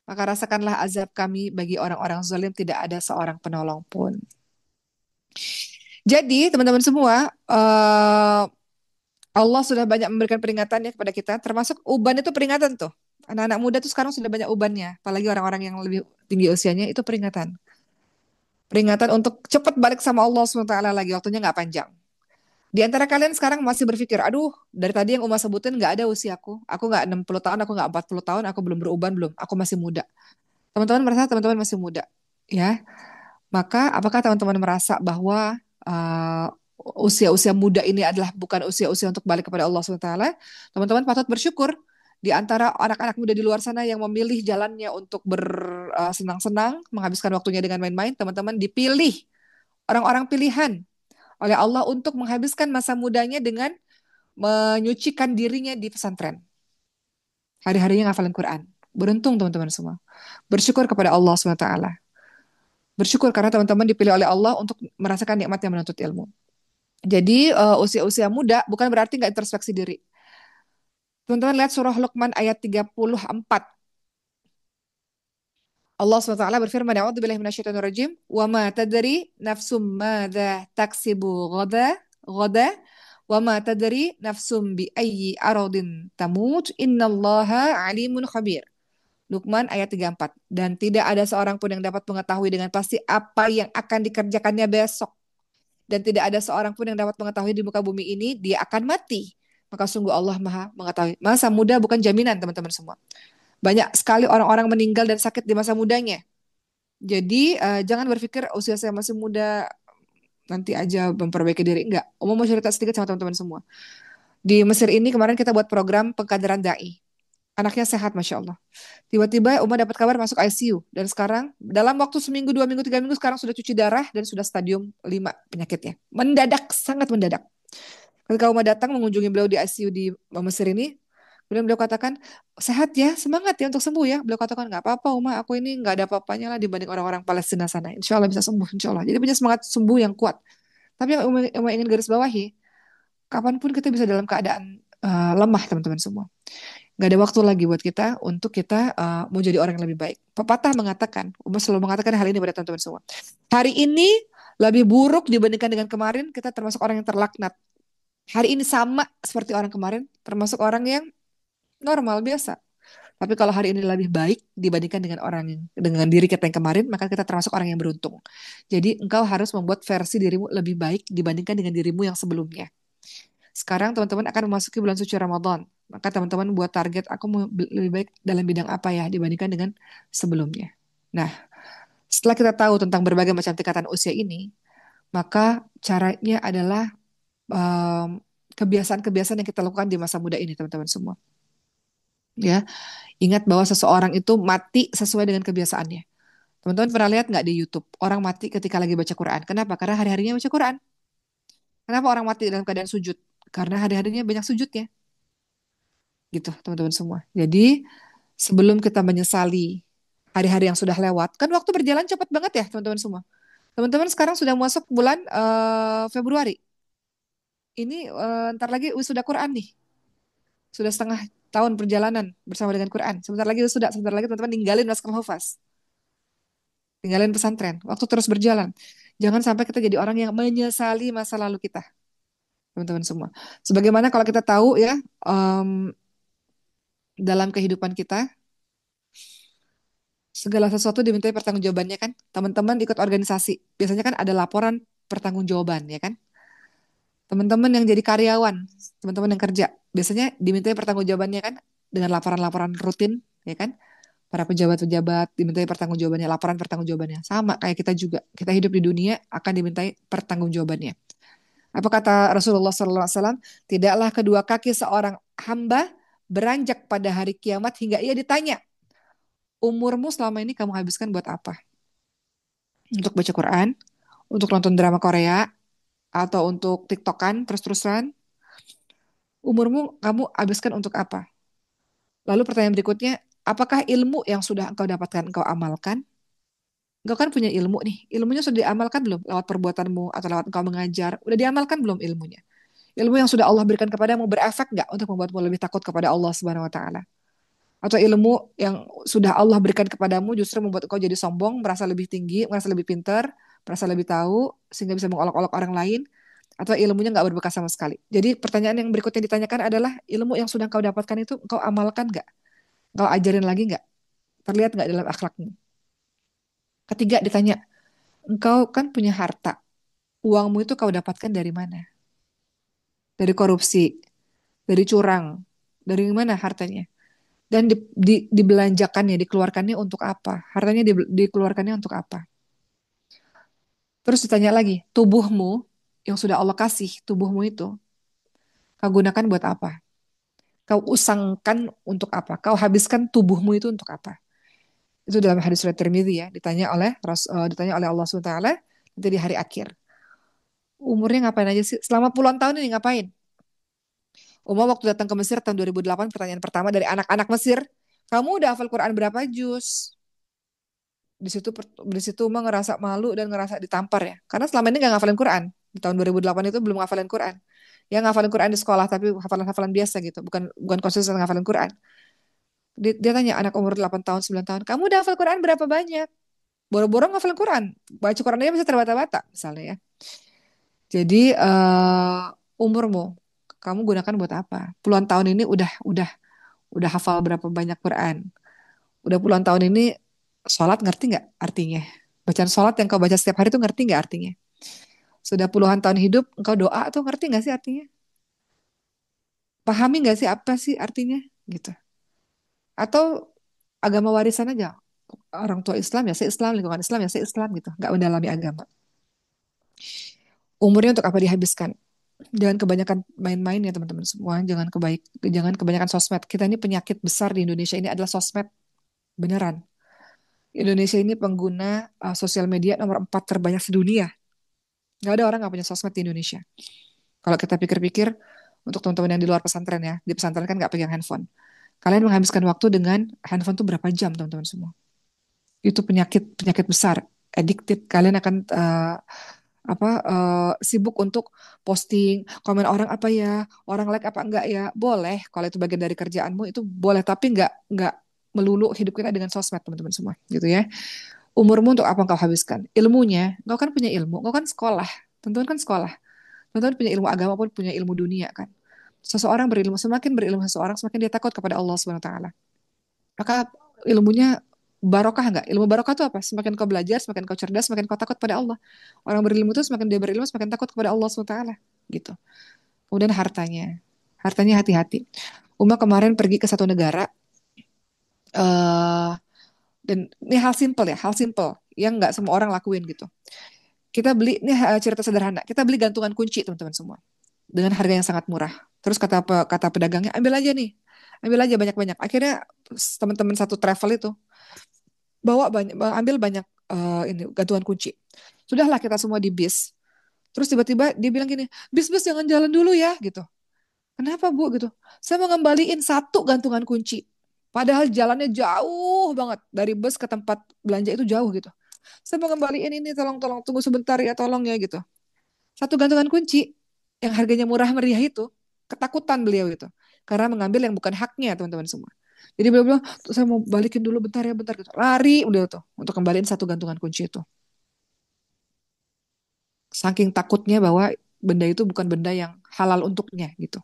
maka rasakanlah azab kami bagi orang-orang zalim, tidak ada seorang penolong pun. Jadi teman-teman semua, Allah sudah banyak memberikan peringatan ya kepada kita, termasuk uban itu peringatan tuh. Anak-anak muda tuh sekarang sudah banyak ubannya, apalagi orang-orang yang lebih tinggi usianya itu peringatan. Peringatan untuk cepat balik sama Allah SWT lagi, waktunya nggak panjang. Di antara kalian sekarang masih berpikir, aduh, dari tadi yang Uma sebutin nggak ada usiaku. Aku nggak 60 tahun, aku nggak 40 tahun, aku belum beruban, belum. Aku masih muda. Teman-teman merasa teman-teman masih muda. Ya, maka apakah teman-teman merasa bahwa usia-usia muda ini adalah bukan usia-usia untuk balik kepada Allah SWT? Teman-teman patut bersyukur di antara anak-anak muda di luar sana yang memilih jalannya untuk bersenang-senang, menghabiskan waktunya dengan main-main, teman-teman dipilih orang-orang pilihan oleh Allah untuk menghabiskan masa mudanya dengan menyucikan dirinya di pesantren. Hari-harinya ngafalin Quran. Beruntung teman-teman semua. Bersyukur kepada Allah SWT. Bersyukur karena teman-teman dipilih oleh Allah untuk merasakan nikmatnya menuntut ilmu. Jadi usia-usia muda bukan berarti nggak introspeksi diri. Teman-teman lihat surah Luqman ayat 34. Allah SWT berfirman, A'udzubillahi minasyaitonirrajim, "Wa ma tadri nafsum madza taksibu ghada, wa ma tadri nafsum bi ayyi aradin tamut, innallaha alimun khabir." Luqman ayat 34. Dan tidak ada seorang pun yang dapat mengetahui dengan pasti apa yang akan dikerjakannya besok. Dan tidak ada seorang pun yang dapat mengetahui di muka bumi ini dia akan mati. Maka sungguh Allah Maha mengetahui. Masa muda bukan jaminan teman-teman semua. Banyak sekali orang-orang meninggal dan sakit di masa mudanya. Jadi jangan berpikir usia saya masih muda nanti aja memperbaiki diri. Enggak. Mau cerita sedikit sama teman-teman semua. Di Mesir ini kemarin kita buat program pengkaderan dai. Anaknya sehat, Masya Allah. Tiba-tiba Uma dapat kabar masuk ICU. Dan sekarang dalam waktu seminggu, 2 minggu, 3 minggu sekarang sudah cuci darah dan sudah stadium 5 penyakitnya. Mendadak, sangat mendadak. Ketika Uma datang mengunjungi beliau di ICU di Mesir ini, kemudian beliau katakan, sehat ya, semangat ya untuk sembuh ya. Beliau katakan, nggak apa-apa Uma, aku ini nggak ada apa-apanya lah dibanding orang-orang Palestina sana. Insya Allah bisa sembuh, insya Allah. Jadi punya semangat sembuh yang kuat. Tapi yang Uma ingin garis bawahi, kapanpun kita bisa dalam keadaan lemah teman-teman semua. Nggak ada waktu lagi buat kita untuk kita mau jadi orang yang lebih baik. Pepatah mengatakan, Uma selalu mengatakan hal ini pada teman-teman semua. Hari ini lebih buruk dibandingkan dengan kemarin, kita termasuk orang yang terlaknat. Hari ini sama seperti orang kemarin, termasuk orang yang normal biasa. Tapi kalau hari ini lebih baik dibandingkan dengan orang yang dengan diri kita yang kemarin, maka kita termasuk orang yang beruntung. Jadi engkau harus membuat versi dirimu lebih baik dibandingkan dengan dirimu yang sebelumnya. Sekarang teman-teman akan memasuki bulan suci Ramadan. Maka teman-teman buat target, aku mau lebih baik dalam bidang apa ya dibandingkan dengan sebelumnya. Nah, setelah kita tahu tentang berbagai macam tingkatan usia ini, maka caranya adalah em, kebiasaan-kebiasaan yang kita lakukan di masa muda ini, teman-teman semua. Ya, ingat bahwa seseorang itu mati sesuai dengan kebiasaannya. Teman-teman pernah lihat nggak di YouTube orang mati ketika lagi baca Quran? Kenapa? Karena hari-harinya baca Quran. Kenapa orang mati dalam keadaan sujud? Karena hari-harinya banyak sujudnya. Gitu, teman-teman semua. Jadi, sebelum kita menyesali hari-hari yang sudah lewat, kan waktu berjalan cepat banget ya, teman-teman semua. Teman-teman sekarang sudah masuk bulan Februari. Ini ntar lagi wisuda Quran nih. Sudah setengah tahun perjalanan bersama dengan Quran. Sebentar lagi wisuda, sebentar lagi teman-teman ninggalin Maskal Hufaz. Tinggalin pesantren. Waktu terus berjalan. Jangan sampai kita jadi orang yang menyesali masa lalu kita, teman-teman semua. Sebagaimana kalau kita tahu ya, dalam kehidupan kita, segala sesuatu dimintai pertanggungjawabannya kan. Teman-teman ikut organisasi, biasanya kan ada laporan pertanggungjawaban ya kan. Teman-teman yang jadi karyawan, teman-teman yang kerja, biasanya dimintai pertanggungjawabannya kan dengan laporan-laporan rutin ya kan. Para pejabat-pejabat dimintai pertanggungjawabannya, laporan pertanggungjawabannya. Sama kayak kita juga. Kita hidup di dunia akan dimintai pertanggungjawabannya. Apa kata Rasulullah SAW? Tidaklah kedua kaki seorang hamba beranjak pada hari kiamat hingga ia ditanya, umurmu selama ini kamu habiskan buat apa? Untuk baca Quran, untuk nonton drama Korea, atau untuk TikTokan terus-terusan, umurmu kamu habiskan untuk apa? Lalu pertanyaan berikutnya, apakah ilmu yang sudah engkau dapatkan engkau amalkan? Engkau kan punya ilmu nih, ilmunya sudah diamalkan belum? Lewat perbuatanmu atau lewat engkau mengajar, udah diamalkan belum ilmunya? Ilmu yang sudah Allah berikan kepadamu berefek nggak untuk membuatmu lebih takut kepada Allah Subhanahu Wa Taala? Atau ilmu yang sudah Allah berikan kepadamu justru membuat engkau jadi sombong, merasa lebih tinggi, merasa lebih pintar, merasa lebih tahu, sehingga bisa mengolok-olok orang lain, atau ilmunya nggak berbekas sama sekali. Jadi pertanyaan yang berikutnya ditanyakan adalah ilmu yang sudah engkau dapatkan itu engkau amalkan nggak? Engkau ajarin lagi nggak? Terlihat nggak dalam akhlakmu? Ketiga ditanya, engkau kan punya harta, uangmu itu kau dapatkan dari mana? dari korupsi, dari curang, dari mana hartanya? Dan dibelanjakannya, dikeluarkannya untuk apa? Hartanya dikeluarkannya untuk apa? Terus ditanya lagi, tubuhmu yang sudah Allah kasih, tubuhmu itu, kau gunakan buat apa? Kau usangkan untuk apa? Kau habiskan tubuhmu itu untuk apa? Itu dalam hadis riwayat Tirmidzi ya, ditanya oleh Allah SWT nanti di hari akhir. Umurnya ngapain aja sih? Selama puluhan tahun ini ngapain? Umar waktu datang ke Mesir tahun 2008, pertanyaan pertama dari anak-anak Mesir, kamu udah hafal Quran berapa juz? Di situ Umar ngerasa malu dan ngerasa ditampar ya. Karena selama ini nggak ngafalin Quran. Di tahun 2008 itu belum ngafalin Quran. Ya ngafalin Quran di sekolah tapi hafalan-hafalan biasa gitu, bukan bukan konsisten ngafalin Quran. Dia tanya anak umur 8 tahun, 9 tahun, "Kamu udah hafal Quran berapa banyak?" Boro-boro ngafalin Quran. Baca Quran aja bisa terbata-bata misalnya ya. Jadi umurmu kamu gunakan buat apa? Puluhan tahun ini udah hafal berapa banyak Quran? Udah puluhan tahun ini sholat ngerti nggak artinya? Bacaan sholat yang kau baca setiap hari itu ngerti nggak artinya? Sudah puluhan tahun hidup, engkau doa tuh ngerti nggak sih artinya? Pahami nggak sih apa sih artinya? Gitu. Atau agama warisan aja. Orang tua Islam ya saya Islam, lingkungan Islam ya saya Islam gitu. Nggak mendalami agama. Umurnya untuk apa dihabiskan? Jangan kebanyakan main-main ya teman-teman semua. Jangan kebanyakan sosmed. Kita ini penyakit besar di Indonesia ini adalah sosmed beneran. Indonesia ini pengguna sosial media nomor 4 terbanyak sedunia. Nggak ada orang nggak punya sosmed di Indonesia. Kalau kita pikir-pikir, untuk teman-teman yang di luar pesantren ya, di pesantren kan nggak pegang handphone. Kalian menghabiskan waktu dengan handphone tuh berapa jam teman-teman semua? Itu penyakit penyakit besar, addicted. Kalian akan sibuk untuk posting, komen orang apa ya, orang like apa enggak ya, boleh. Kalau itu bagian dari kerjaanmu itu boleh, tapi nggak melulu hidup kita dengan sosmed teman-teman semua, gitu ya. Umurmu untuk apa engkau habiskan? Ilmunya, engkau kan punya ilmu, engkau kan sekolah, teman-teman kan sekolah, teman-teman punya ilmu agama pun punya ilmu dunia kan. Seseorang berilmu, semakin berilmu seseorang, semakin dia takut kepada Allah Subhanahu Wa Taala. Maka ilmunya barokah nggak? Ilmu barokah itu apa? Semakin kau belajar, semakin kau cerdas, semakin kau takut pada Allah. Orang berilmu itu semakin dia berilmu, semakin takut kepada Allah SWT. Gitu. Kemudian hartanya. Hartanya hati-hati. Uma kemarin pergi ke satu negara, eh dan ini hal simple ya, hal simple yang nggak semua orang lakuin gitu. Kita beli, ini cerita sederhana, kita beli gantungan kunci teman-teman semua. Dengan harga yang sangat murah. Terus kata pedagangnya, ambil aja nih. Ambil aja banyak-banyak. Akhirnya teman-teman satu travel itu ambil banyak ini gantungan kunci. Sudahlah kita semua di bis. Terus tiba-tiba dia bilang gini, bis jangan jalan dulu ya gitu. Kenapa Bu gitu? Saya mau ngembaliin satu gantungan kunci. Padahal jalannya jauh banget dari bus ke tempat belanja itu jauh gitu. Saya mau ngembaliin ini, tolong tunggu sebentar ya, tolong ya gitu. Satu gantungan kunci yang harganya murah meriah itu, ketakutan beliau itu. Karena mengambil yang bukan haknya teman-teman semua. Jadi beliau bilang, saya mau balikin dulu bentar ya, bentar gitu. Lari udah tuh untuk kembaliin satu gantungan kunci itu. Saking takutnya bahwa benda itu bukan benda yang halal untuknya gitu.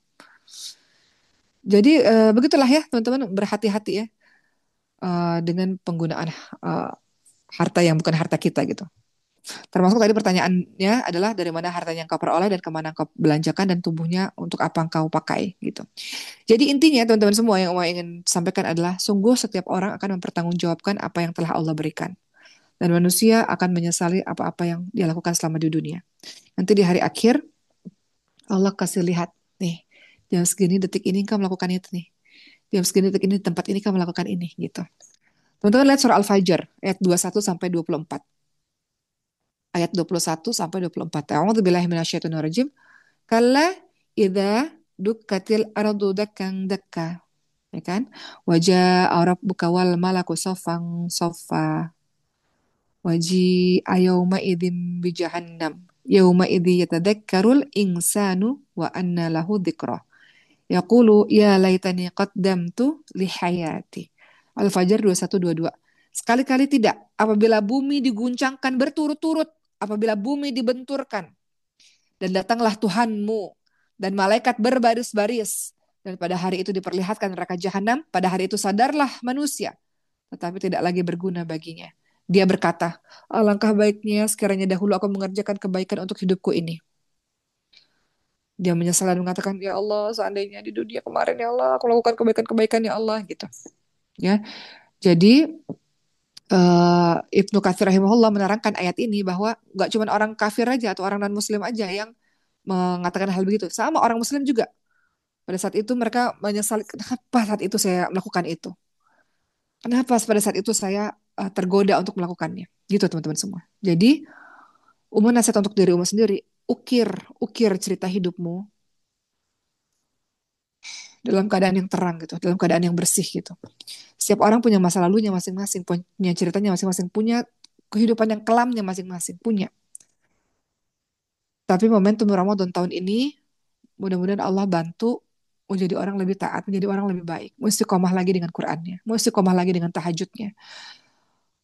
Jadi begitulah ya teman-teman, berhati-hati ya dengan penggunaan eh, harta yang bukan harta kita gitu. Termasuk tadi pertanyaannya adalah dari mana hartanya yang kau peroleh dan kemana kau belanjakan dan tubuhnya untuk apa kau pakai gitu. Jadi intinya teman-teman semua yang saya ingin sampaikan adalah sungguh setiap orang akan mempertanggungjawabkan apa yang telah Allah berikan. Dan manusia akan menyesali apa-apa yang dia lakukan selama di dunia. Nanti di hari akhir Allah kasih lihat nih, jam segini detik ini kau melakukan itu nih. Jam segini detik ini tempat ini kau melakukan ini gitu. Teman-teman lihat surah Al-Fajr ayat 21 sampai 24. Ayat 21 sampai 24. A'udzubillahi minasyaitonirrajim. Kalla idza dukkatil ardu dakkan dakka. Ya kan? Wajah rabbuka wal malaku saffan saffa. Waji ayauma idzim bi jahannam. Yauma idzi yatadzakkarul insanu wa anna lahu dzikra. Yaqulu ya laitani qaddamtu li hayati. Al-Fajr 21-22. Sekali-kali tidak apabila bumi diguncangkan berturut-turut, apabila bumi dibenturkan dan datanglah Tuhanmu dan malaikat berbaris-baris dan pada hari itu diperlihatkan neraka jahanam, pada hari itu sadarlah manusia tetapi tidak lagi berguna baginya. Dia berkata, alangkah baiknya sekiranya dahulu aku mengerjakan kebaikan untuk hidupku ini. Dia menyesal dan mengatakan, ya Allah, seandainya di dunia kemarin ya Allah, aku lakukan kebaikan-kebaikan ya Allah gitu. Ya, jadi Ibnu Katsir rahimahullah menerangkan ayat ini bahwa nggak cuma orang kafir aja atau orang non Muslim aja yang mengatakan hal begitu, sama orang Muslim juga. Pada saat itu mereka menyesal, kenapa saat itu saya melakukan itu? Kenapa pada saat itu saya tergoda untuk melakukannya? Gitu teman-teman semua. Jadi, Uma nasihat untuk diri Uma sendiri, ukir, ukir cerita hidupmu dalam keadaan yang terang gitu, dalam keadaan yang bersih gitu. Setiap orang punya masa lalunya masing-masing, punya ceritanya masing-masing, punya kehidupan yang kelamnya masing-masing, punya. Tapi momentum Ramadan tahun ini, mudah-mudahan Allah bantu menjadi orang lebih taat, menjadi orang lebih baik. Mau istiqomah lagi dengan Qur'annya, mau istiqomah lagi dengan tahajudnya,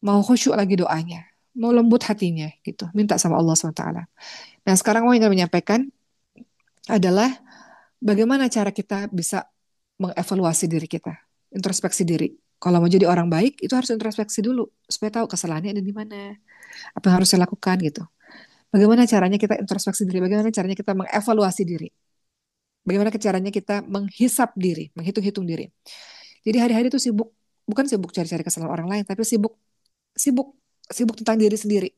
mau khusyuk lagi doanya, mau lembut hatinya gitu. Minta sama Allah SWT. Nah sekarang mau ingin menyampaikan adalah bagaimana cara kita bisa mengevaluasi diri kita, introspeksi diri. Kalau mau jadi orang baik, itu harus introspeksi dulu, supaya tahu kesalahannya ada di mana, apa yang harus saya lakukan gitu. Bagaimana caranya kita introspeksi diri, bagaimana caranya kita mengevaluasi diri, bagaimana caranya kita menghisap diri, menghitung-hitung diri. Jadi hari-hari itu sibuk, bukan sibuk cari-cari kesalahan orang lain, tapi sibuk, sibuk, sibuk tentang diri sendiri.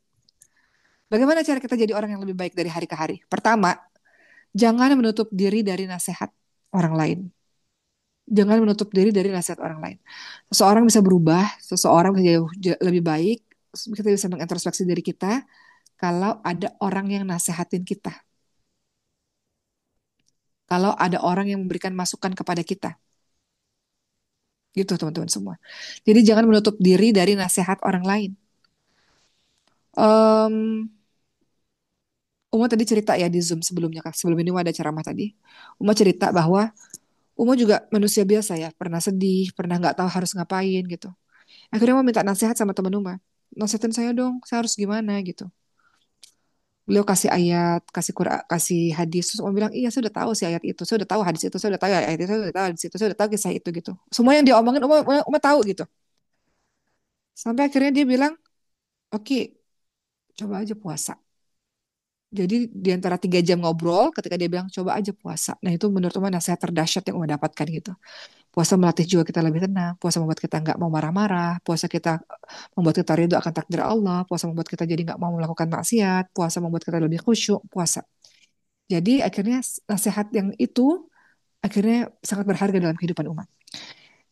Bagaimana cara kita jadi orang yang lebih baik dari hari ke hari? Pertama, jangan menutup diri dari nasihat orang lain. Jangan menutup diri dari nasihat orang lain. Seseorang bisa berubah, seseorang bisa jauh lebih baik, kita bisa mengintrospeksi diri kita kalau ada orang yang nasehatin kita. Kalau ada orang yang memberikan masukan kepada kita. Gitu teman-teman semua. Jadi jangan menutup diri dari nasihat orang lain. Em, Uma tadi cerita ya di Zoom sebelumnya, Kak. Sebelum ini Uma ada ceramah tadi. Uma cerita bahwa Uma juga manusia biasa ya, pernah sedih, pernah nggak tahu harus ngapain gitu. Akhirnya Uma minta nasihat sama teman Uma. Nasihatin saya dong, saya harus gimana gitu. Beliau kasih ayat, kasih Quran, kasih hadis. Terus Uma bilang, iya saya udah tahu sih ayat itu, saya udah tahu hadis itu, saya udah tahu ayat itu, saya udah tahu hadis itu, saya udah tahu kisah itu gitu. Semua yang dia omongin Uma tahu gitu. Sampai akhirnya dia bilang, oke, coba aja puasa. Jadi di antara 3 jam ngobrol, ketika dia bilang coba aja puasa. Nah itu menurut Uma nasihat terdahsyat yang Uma dapatkan gitu. Puasa melatih jiwa kita lebih tenang. Puasa membuat kita nggak mau marah-marah. Puasa kita membuat kita ridho akan takdir Allah. Puasa membuat kita jadi nggak mau melakukan maksiat. Puasa membuat kita lebih khusyuk. Puasa. Jadi akhirnya nasihat yang itu akhirnya sangat berharga dalam kehidupan umat.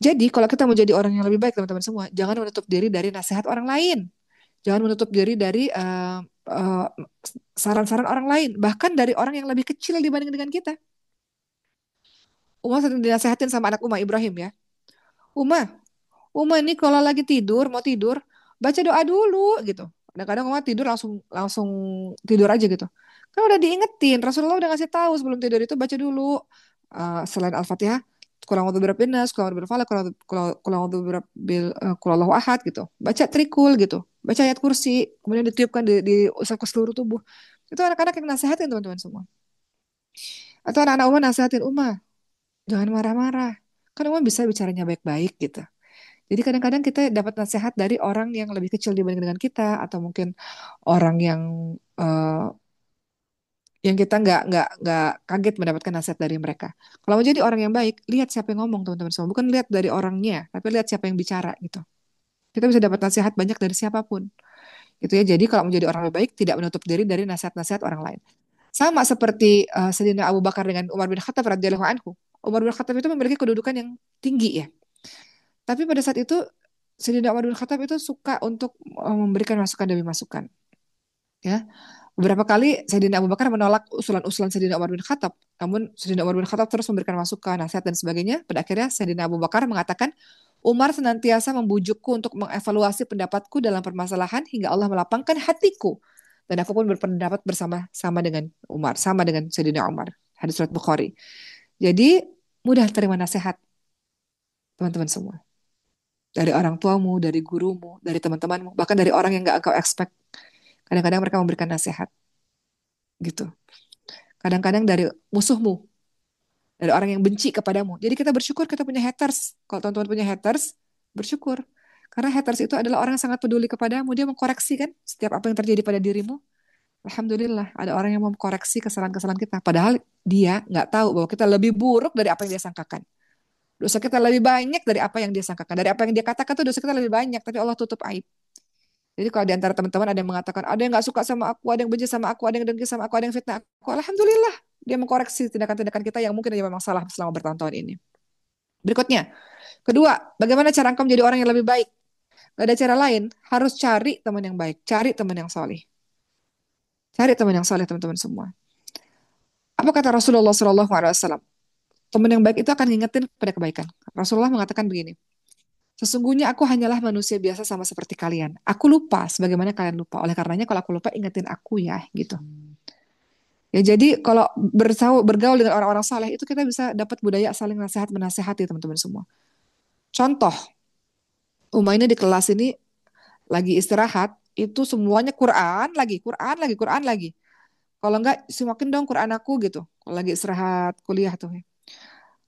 Jadi kalau kita mau jadi orang yang lebih baik teman-teman semua, jangan menutup diri dari nasihat orang lain. Jangan menutup diri dari saran-saran orang lain, bahkan dari orang yang lebih kecil dibanding dengan kita. Uma sering dinasehatin sama anak Uma Ibrahim ya. Uma, Uma ini kalau lagi tidur, mau tidur, baca doa dulu gitu. Kadang-kadang Uma tidur langsung langsung tidur aja gitu. Kan udah diingetin, Rasulullah udah ngasih tahu sebelum tidur itu baca dulu selain Al-Fatihah, kurang waktu berapa nas, kurang waktu berfalak, kurang waktu berapa kulallahu ahad gitu. Baca trikul gitu. Baca ayat kursi, kemudian ditiupkan diusap ke seluruh tubuh. Itu anak-anak yang nasehatin teman-teman semua. Atau anak-anak Uma nasehatin Uma, jangan marah-marah. Kan Uma bisa bicaranya baik-baik gitu. Jadi kadang-kadang kita dapat nasihat dari orang yang lebih kecil dibanding dengan kita, atau mungkin orang eh, yang kita nggak kaget mendapatkan nasihat dari mereka. Kalau mau jadi orang yang baik, lihat siapa yang ngomong teman-teman semua. Bukan lihat dari orangnya, tapi lihat siapa yang bicara gitu. Kita bisa dapat nasihat banyak dari siapapun. Gitu ya. Jadi kalau mau jadi orang yang baik, tidak menutup diri dari nasihat-nasihat orang lain. Sama seperti Sayyidina Abu Bakar dengan Umar bin Khattab radhiyallahu anhu. Umar bin Khattab itu memiliki kedudukan yang tinggi ya. Tapi pada saat itu Sayyidina Umar bin Khattab itu suka untuk memberikan masukan demi masukan. Ya, beberapa kali Sayyidina Abu Bakar menolak usulan-usulan Sayyidina Umar bin Khattab. Namun Sayyidina Umar bin Khattab terus memberikan masukan, nasihat dan sebagainya. Pada akhirnya Sayyidina Abu Bakar mengatakan, Umar senantiasa membujukku untuk mengevaluasi pendapatku dalam permasalahan hingga Allah melapangkan hatiku. Dan aku pun berpendapat bersama-sama dengan Umar, sama dengan Sayyidina Umar. Hadis riwayat Bukhari. Jadi mudah terima nasihat teman-teman semua. Dari orang tuamu, dari gurumu, dari teman-temanmu, bahkan dari orang yang gak kau expect. Kadang-kadang mereka memberikan nasihat gitu. Kadang-kadang dari musuhmu, dari orang yang benci kepadamu. Jadi kita bersyukur kita punya haters. Kalau teman-teman punya haters, bersyukur. Karena haters itu adalah orang yang sangat peduli kepadamu. Dia mengkoreksi kan setiap apa yang terjadi pada dirimu. Alhamdulillah, ada orang yang mau koreksi kesalahan-kesalahan kita. Padahal dia nggak tahu bahwa kita lebih buruk dari apa yang dia sangkakan. Dosa kita lebih banyak dari apa yang dia sangkakan. Dari apa yang dia katakan tuh dosa kita lebih banyak. Tapi Allah tutup aib. Jadi kalau di antara teman-teman ada yang mengatakan, ada yang nggak suka sama aku, ada yang benci sama aku, ada yang dengki sama aku, ada yang fitnah aku. Alhamdulillah, dia mengkoreksi tindakan-tindakan kita yang mungkin aja memang salah selama bertahun-tahun ini. Berikutnya, kedua, bagaimana cara engkau menjadi orang yang lebih baik? Gak ada cara lain, harus cari teman yang baik, cari teman yang soleh. Cari teman yang soleh, teman-teman semua. Apa kata Rasulullah SAW? Teman yang baik itu akan ngingetin pada kebaikan. Rasulullah mengatakan begini, sesungguhnya aku hanyalah manusia biasa sama seperti kalian. Aku lupa sebagaimana kalian lupa. Oleh karenanya kalau aku lupa ingetin aku ya gitu. Ya jadi kalau bergaul dengan orang-orang saleh itu kita bisa dapat budaya saling nasihat menasehati teman-teman semua. Contoh, Uma ini di kelas ini lagi istirahat itu semuanya Quran lagi, Quran lagi, Quran lagi. Kalau enggak simakin dong Quran aku gitu. Kalau lagi istirahat kuliah tuh.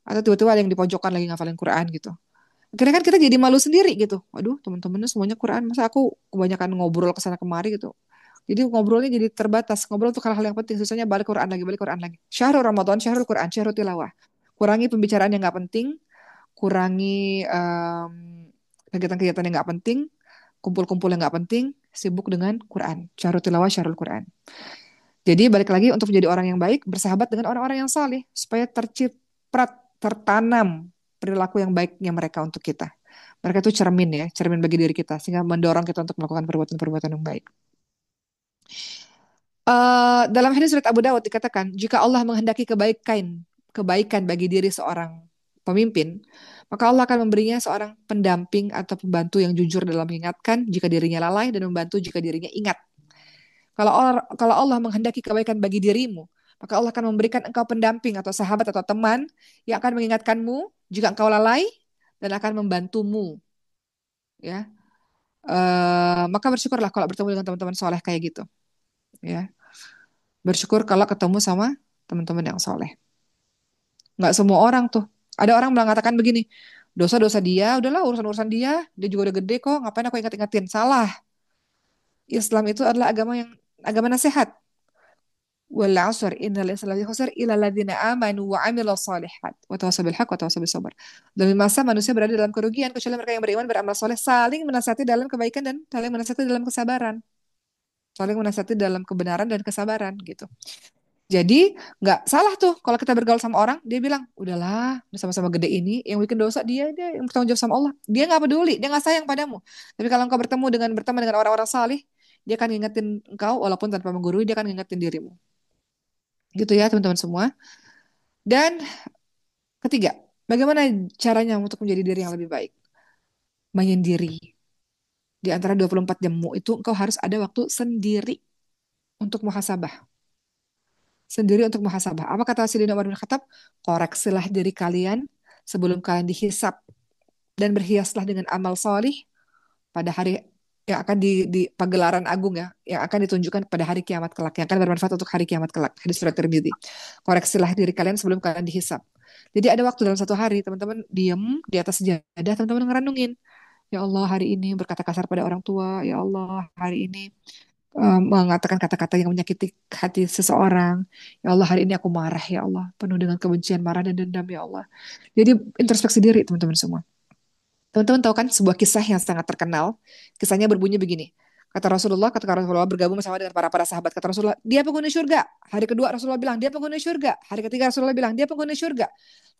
Atau tiba-tiba ada yang di pojokan lagi ngafalin Quran gitu. Akhirnya kan kita jadi malu sendiri gitu. Waduh, teman-temannya semuanya Quran, masa aku kebanyakan ngobrol ke sana kemari gitu. Jadi ngobrolnya jadi terbatas. Ngobrol untuk hal-hal yang penting. Susahnya balik Quran lagi, balik Quran lagi. Syahrul Ramadan, syahrul Quran, syahrul tilawah. Kurangi pembicaraan yang nggak penting, kurangi kegiatan-kegiatan yang nggak penting, kumpul-kumpul yang nggak penting, sibuk dengan Quran. Syahrul tilawah, syahrul Quran. Jadi balik lagi untuk menjadi orang yang baik, bersahabat dengan orang-orang yang saleh supaya terciprat, tertanam perilaku yang baiknya mereka untuk kita. Mereka itu cermin ya, cermin bagi diri kita sehingga mendorong kita untuk melakukan perbuatan-perbuatan yang baik. Dalam hadis surat Abu Dawud dikatakan, jika Allah menghendaki kebaikan, kebaikan bagi diri seorang pemimpin, maka Allah akan memberinya seorang pendamping atau pembantu yang jujur dalam mengingatkan jika dirinya lalai dan membantu jika dirinya ingat. Kalau Allah menghendaki kebaikan bagi dirimu, maka Allah akan memberikan engkau pendamping atau sahabat atau teman yang akan mengingatkanmu jika engkau lalai dan akan membantumu, ya. Maka bersyukurlah kalau bertemu dengan teman-teman soleh kayak gitu, ya. Bersyukur kalau ketemu sama teman-teman yang soleh. Nggak semua orang tuh. Ada orang mengatakan begini, dosa-dosa dia, udahlah urusan-urusan dia, dia juga udah gede kok, ngapain aku ingat-ingatin? Salah. Islam itu adalah agama yang agama nasihat. Wal 'asr innal insana lafi khusr illa alladziina aamanu wa 'amilus shalihat wa tawassaw bil haqq wa tawassaw bis sabr. Demi masa manusia berada dalam kerugian kecuali mereka yang beriman beramal soleh saling menasihati dalam kebaikan dan saling menasihati dalam kesabaran. Saling menasihati dalam kebenaran dan kesabaran gitu. Jadi nggak salah tuh kalau kita bergaul sama orang, dia bilang, udahlah, udah sama-sama gede ini, yang bikin dosa dia yang bertanggung jawab sama Allah. Dia nggak peduli, dia nggak sayang padamu. Tapi kalau engkau berteman dengan orang-orang salih, dia akan ngingetin engkau walaupun tanpa menggurui, dia akan ngingetin dirimu. Gitu ya teman-teman semua. Dan ketiga, bagaimana caranya untuk menjadi diri yang lebih baik? Menyendiri. Di antara 24 jammu itu engkau harus ada waktu sendiri untuk muhasabah. Sendiri untuk muhasabah. Apa kata Sayyidina Umar bin Khattab? Koreksilah diri kalian sebelum kalian dihisap dan berhiaslah dengan amal solih pada hari yang akan di pagelaran agung ya, yang akan ditunjukkan pada hari kiamat kelak, yang akan bermanfaat untuk hari kiamat kelak. Hadis surat Tirmidzi. Koreksilah diri kalian sebelum kalian dihisap. Jadi ada waktu dalam satu hari teman-teman diem di atas sejadah, teman-teman ngerenungin. Ya Allah hari ini berkata kasar pada orang tua. Ya Allah hari ini mengatakan kata-kata yang menyakiti hati seseorang. Ya Allah, hari ini aku marah, ya Allah. Penuh dengan kebencian, marah, dan dendam, ya Allah. Jadi introspeksi diri, teman-teman semua. Teman-teman tahu kan sebuah kisah yang sangat terkenal. Kisahnya berbunyi begini. Kata Rasulullah bergabung bersama dengan para sahabat. Kata Rasulullah, dia penghuni surga. Hari kedua Rasulullah bilang, dia penghuni surga. Hari ketiga Rasulullah bilang, dia penghuni surga.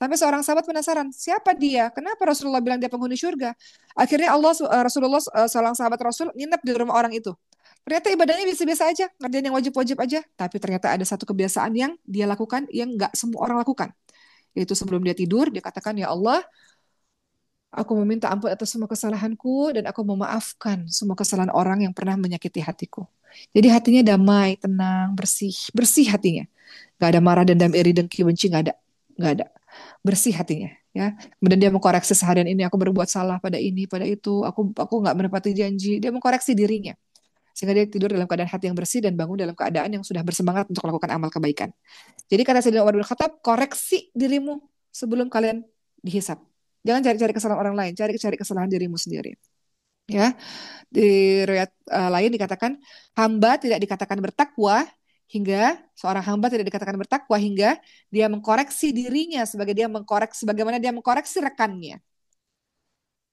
Sampai seorang sahabat penasaran, siapa dia? Kenapa Rasulullah bilang dia penghuni surga? Akhirnya Rasulullah, seorang sahabat Rasul, nginep di rumah orang itu. Ternyata ibadahnya biasa-biasa aja, ngerjain yang wajib-wajib aja. Tapi ternyata ada satu kebiasaan yang dia lakukan yang nggak semua orang lakukan. Yaitu sebelum dia tidur, dia katakan, ya Allah, aku meminta ampun atas semua kesalahanku dan aku memaafkan semua kesalahan orang yang pernah menyakiti hatiku. Jadi hatinya damai, tenang, bersih, bersih hatinya. Gak ada marah, dendam, iri, dengki, benci, gak ada. Bersih hatinya, ya. Kemudian dia mengkoreksi seharian ini aku berbuat salah pada ini, pada itu. Aku nggak menepati janji. Dia mengkoreksi dirinya sehingga dia tidur dalam keadaan hati yang bersih dan bangun dalam keadaan yang sudah bersemangat untuk melakukan amal kebaikan. Jadi kata Sayyidina Umar bin Khattab, koreksi dirimu sebelum kalian dihisap. Jangan cari-cari kesalahan orang lain, cari-cari kesalahan dirimu sendiri. Ya, di riwayat lain dikatakan hamba tidak dikatakan bertakwa hingga seorang hamba tidak dikatakan bertakwa hingga dia mengkoreksi dirinya sebagai dia mengkoreksi sebagaimana dia mengkoreksi rekannya.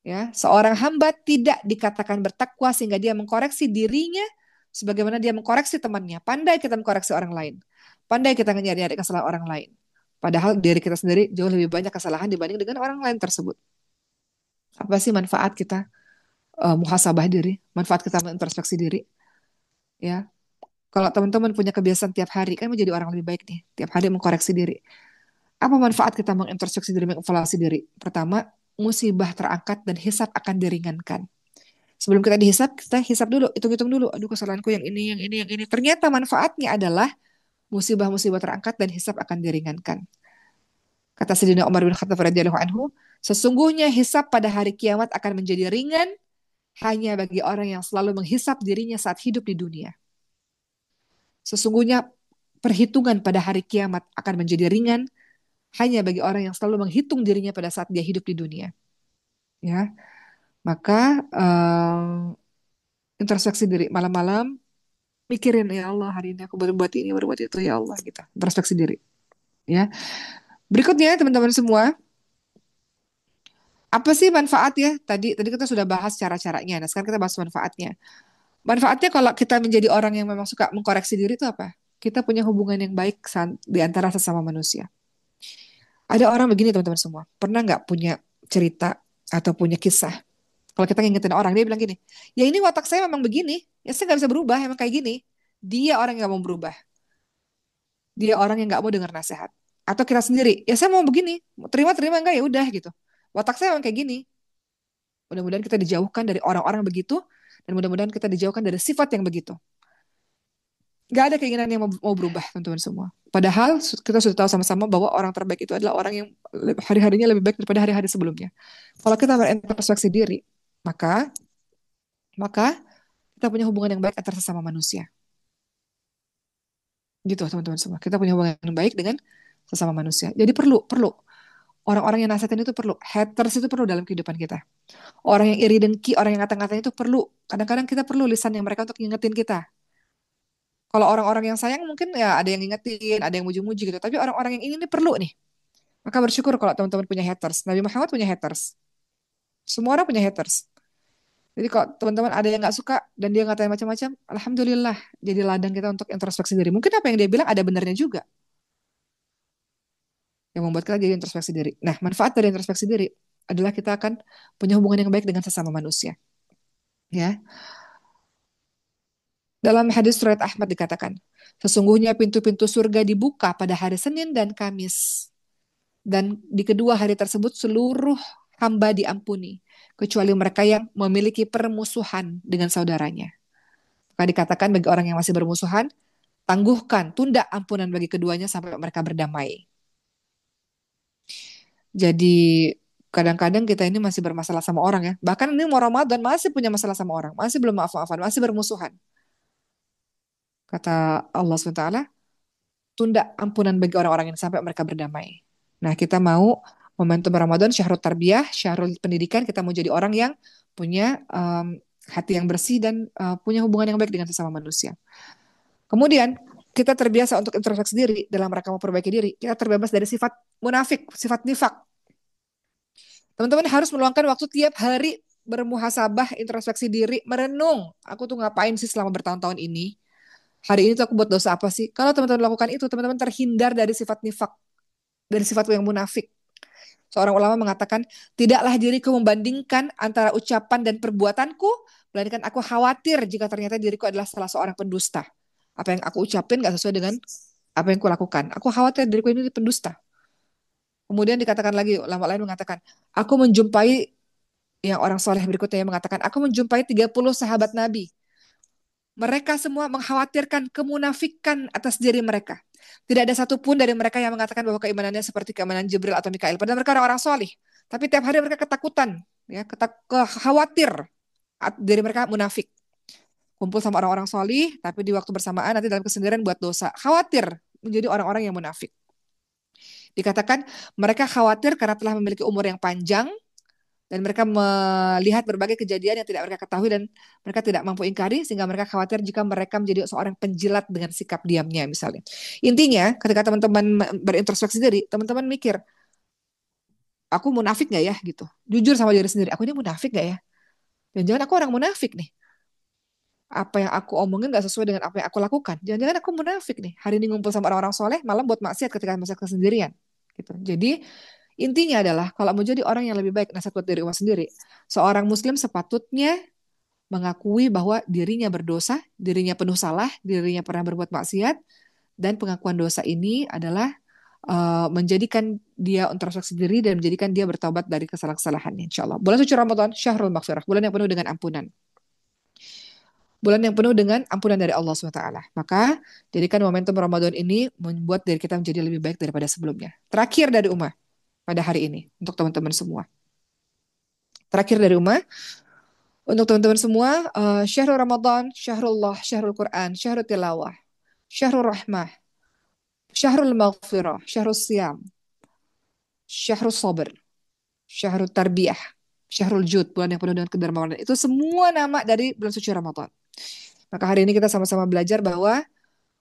Ya, seorang hamba tidak dikatakan bertakwa sehingga dia mengkoreksi dirinya sebagaimana dia mengkoreksi temannya. Pandai kita mengkoreksi orang lain. Pandai kita nyari-nyari kesalahan orang lain. Padahal diri kita sendiri jauh lebih banyak kesalahan dibanding dengan orang lain tersebut. Apa sih manfaat kita muhasabah diri, manfaat kita mengintrospeksi diri? Ya, kalau teman-teman punya kebiasaan tiap hari kan menjadi orang lebih baik nih, tiap hari mengkoreksi diri. Apa manfaat kita mengintrospeksi diri, mengevaluasi diri? Pertama, musibah terangkat dan hisab akan diringankan. Sebelum kita dihisab, kita hisab dulu, hitung-hitung dulu. Aduh, kesalahanku yang ini, yang ini, yang ini. Ternyata manfaatnya adalah musibah-musibah terangkat dan hisab akan diringankan. Kata Sayyidina Umar bin Khattab radhiyallahu anhu, sesungguhnya hisab pada hari kiamat akan menjadi ringan hanya bagi orang yang selalu menghisap dirinya saat hidup di dunia. Sesungguhnya perhitungan pada hari kiamat akan menjadi ringan hanya bagi orang yang selalu menghitung dirinya pada saat dia hidup di dunia. Ya, maka introspeksi diri malam-malam, mikirin ya Allah hari ini aku berbuat ini, berbuat itu ya Allah gitu. Introspeksi diri. Ya. Berikutnya teman-teman semua, apa sih manfaat ya? Tadi kita sudah bahas cara-caranya. Nah, sekarang kita bahas manfaatnya. Manfaatnya kalau kita menjadi orang yang memang suka mengkoreksi diri itu apa? Kita punya hubungan yang baik di antara sesama manusia. Ada orang begini teman-teman semua. Pernah nggak punya cerita atau punya kisah? Kalau kita ngingetin orang, dia bilang gini, ya ini watak saya memang begini. Ya saya nggak bisa berubah, emang kayak gini. Dia orang yang nggak mau berubah. Dia orang yang nggak mau dengar nasihat. Atau kita sendiri, ya saya mau begini. Terima-terima enggak ya udah gitu. Watak saya memang kayak gini. Mudah-mudahan kita dijauhkan dari orang-orang begitu. Dan mudah-mudahan kita dijauhkan dari sifat yang begitu. Gak ada keinginan yang mau berubah, teman-teman semua. Padahal kita sudah tahu sama-sama bahwa orang terbaik itu adalah orang yang hari-harinya lebih baik daripada hari-hari sebelumnya. Kalau kita berintrospeksi diri, maka maka kita punya hubungan yang baik antar sesama manusia. Gitu, teman-teman semua. Kita punya hubungan yang baik dengan sesama manusia. Jadi perlu orang-orang yang nasihatin itu perlu. Haters itu perlu dalam kehidupan kita. Orang yang iri dengki, orang yang ngata-ngatain itu perlu. Kadang-kadang kita perlu lisan yang mereka untuk ngingetin kita. Kalau orang-orang yang sayang mungkin ya ada yang ngingetin, ada yang muji-muji gitu. Tapi orang-orang yang ini perlu nih. Maka bersyukur kalau teman-teman punya haters. Nabi Muhammad punya haters. Semua orang punya haters. Jadi kalau teman-teman ada yang nggak suka dan dia ngatain macam-macam, alhamdulillah jadi ladang kita untuk introspeksi diri. Mungkin apa yang dia bilang ada benarnya juga yang membuat kita jadi introspeksi diri. Nah, manfaat dari introspeksi diri adalah kita akan punya hubungan yang baik dengan sesama manusia. Ya, dalam hadis riwayat Ahmad dikatakan, sesungguhnya pintu-pintu surga dibuka pada hari Senin dan Kamis. Dan di kedua hari tersebut seluruh hamba diampuni, kecuali mereka yang memiliki permusuhan dengan saudaranya. Maka dikatakan bagi orang yang masih bermusuhan, tangguhkan, tunda ampunan bagi keduanya sampai mereka berdamai. Jadi kadang-kadang kita ini masih bermasalah sama orang ya. Bahkan ini mau Ramadan masih punya masalah sama orang, masih belum maaf-maafan, masih bermusuhan. Kata Allah SWT, tunda ampunan bagi orang-orang ini sampai mereka berdamai. Nah, kita mau momentum Ramadan, syahrul tarbiyah, syahrul pendidikan, kita mau jadi orang yang punya hati yang bersih dan punya hubungan yang baik dengan sesama manusia. Kemudian, kita terbiasa untuk introspeksi diri dalam rangka memperbaiki diri. Kita terbebas dari sifat munafik, sifat nifak. Teman-teman harus meluangkan waktu tiap hari bermuhasabah, introspeksi diri, merenung. Aku tuh ngapain sih selama bertahun-tahun ini? Hari ini tuh aku buat dosa apa sih? Kalau teman-teman lakukan itu, teman-teman terhindar dari sifat nifak, dari sifat yang munafik. Seorang ulama mengatakan, tidaklah diriku membandingkan antara ucapan dan perbuatanku, melainkan aku khawatir jika ternyata diriku adalah salah seorang pendusta. Apa yang aku ucapin gak sesuai dengan apa yang aku lakukan. Aku khawatir diriku ini pendusta. Kemudian dikatakan lagi, ulama lain mengatakan, aku menjumpai yang orang soleh berikutnya yang mengatakan, aku menjumpai 30 sahabat Nabi. Mereka semua mengkhawatirkan kemunafikan atas diri mereka. Tidak ada satupun dari mereka yang mengatakan bahwa keimanannya seperti keimanan Jibril atau Mikail. Padahal mereka orang-orang soleh. Tapi tiap hari mereka ketakutan, ya, khawatir diri mereka munafik. Kumpul sama orang-orang soleh, tapi di waktu bersamaan nanti dalam kesendirian buat dosa. Khawatir menjadi orang-orang yang munafik. Dikatakan mereka khawatir karena telah memiliki umur yang panjang, dan mereka melihat berbagai kejadian yang tidak mereka ketahui dan mereka tidak mampu ingkari sehingga mereka khawatir jika mereka menjadi seorang penjilat dengan sikap diamnya misalnya. Intinya, ketika teman-teman berintrospeksi diri, teman-teman mikir, aku munafik nggak ya gitu. Jujur sama diri sendiri, aku ini munafik nggak ya? Dan jangan aku orang munafik nih. Apa yang aku omongin nggak sesuai dengan apa yang aku lakukan. Jangan-jangan aku munafik nih. Hari ini ngumpul sama orang-orang soleh, malam buat maksiat ketika masa kesendirian. Gitu. Jadi intinya adalah kalau mau jadi orang yang lebih baik, nasihat buat diri umat sendiri. Seorang muslim sepatutnya mengakui bahwa dirinya berdosa, dirinya penuh salah, dirinya pernah berbuat maksiat, dan pengakuan dosa ini adalah menjadikan dia introspeksi diri dan menjadikan dia bertobat dari kesalahan-kesalahannya. Insya Allah. Bulan suci Ramadan, syahrul maghfirah, bulan yang penuh dengan ampunan. Bulan yang penuh dengan ampunan dari Allah SWT. Maka, jadikan momentum Ramadan ini membuat diri kita menjadi lebih baik daripada sebelumnya. Terakhir dari Umar pada hari ini, untuk teman-teman semua. Terakhir dari Umar, untuk teman-teman semua, Syahrul Ramadan, Syahrullah, Syahrul Quran, Syahrul Tilawah, Syahrul Rahmah, Syahrul Maghfirah, Syahrul Siyam, Syahrul Sabr, Syahrul Tarbiyah, Syahrul Jud, bulan yang penuh dengan kedermawanan. Itu semua nama dari bulan suci Ramadan. Maka hari ini kita sama-sama belajar bahwa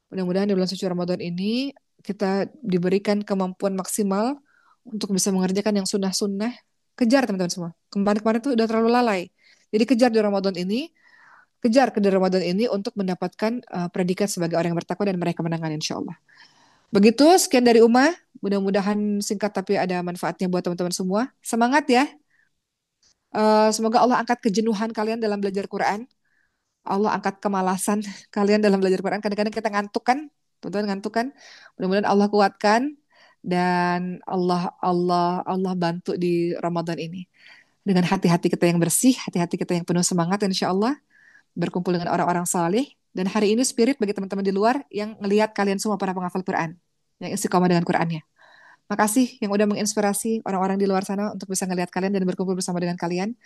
mudah-mudahan di bulan suci Ramadan ini kita diberikan kemampuan maksimal untuk bisa mengerjakan yang sunnah-sunnah. Kejar teman-teman semua. Kemarin-kemarin tuh udah terlalu lalai. Jadi kejar di Ramadan ini, kejar ke Ramadan ini untuk mendapatkan predikat sebagai orang yang bertakwa dan meraih kemenangan insya Allah. Begitu, sekian dari Uma. Mudah-mudahan singkat tapi ada manfaatnya buat teman-teman semua. Semangat ya. Semoga Allah angkat kejenuhan kalian dalam belajar Quran. Allah angkat kemalasan kalian dalam belajar Quran. Kadang-kadang kita ngantuk kan, teman-teman ngantuk kan. Mudah-mudahan Allah kuatkan dan Allah bantu di Ramadan ini dengan hati-hati kita yang bersih, hati-hati kita yang penuh semangat, insya Allah berkumpul dengan orang-orang saleh. Dan hari ini spirit bagi teman-teman di luar yang ngelihat kalian semua para penghafal Quran, yang istiqomah dengan Qurannya. Makasih yang udah menginspirasi orang-orang di luar sana untuk bisa ngelihat kalian dan berkumpul bersama dengan kalian.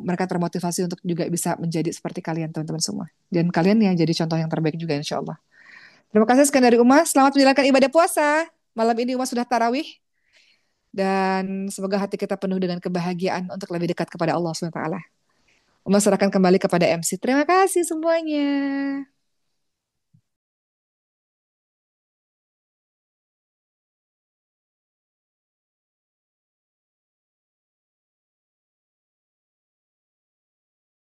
Mereka termotivasi untuk juga bisa menjadi seperti kalian teman-teman semua. Dan kalian ya jadi contoh yang terbaik juga insya Allah. Terima kasih sekian dari Uma. Selamat menjalankan ibadah puasa. Malam ini Uma sudah tarawih. Dan semoga hati kita penuh dengan kebahagiaan untuk lebih dekat kepada Allah SWT. Uma serahkan kembali kepada MC. Terima kasih semuanya.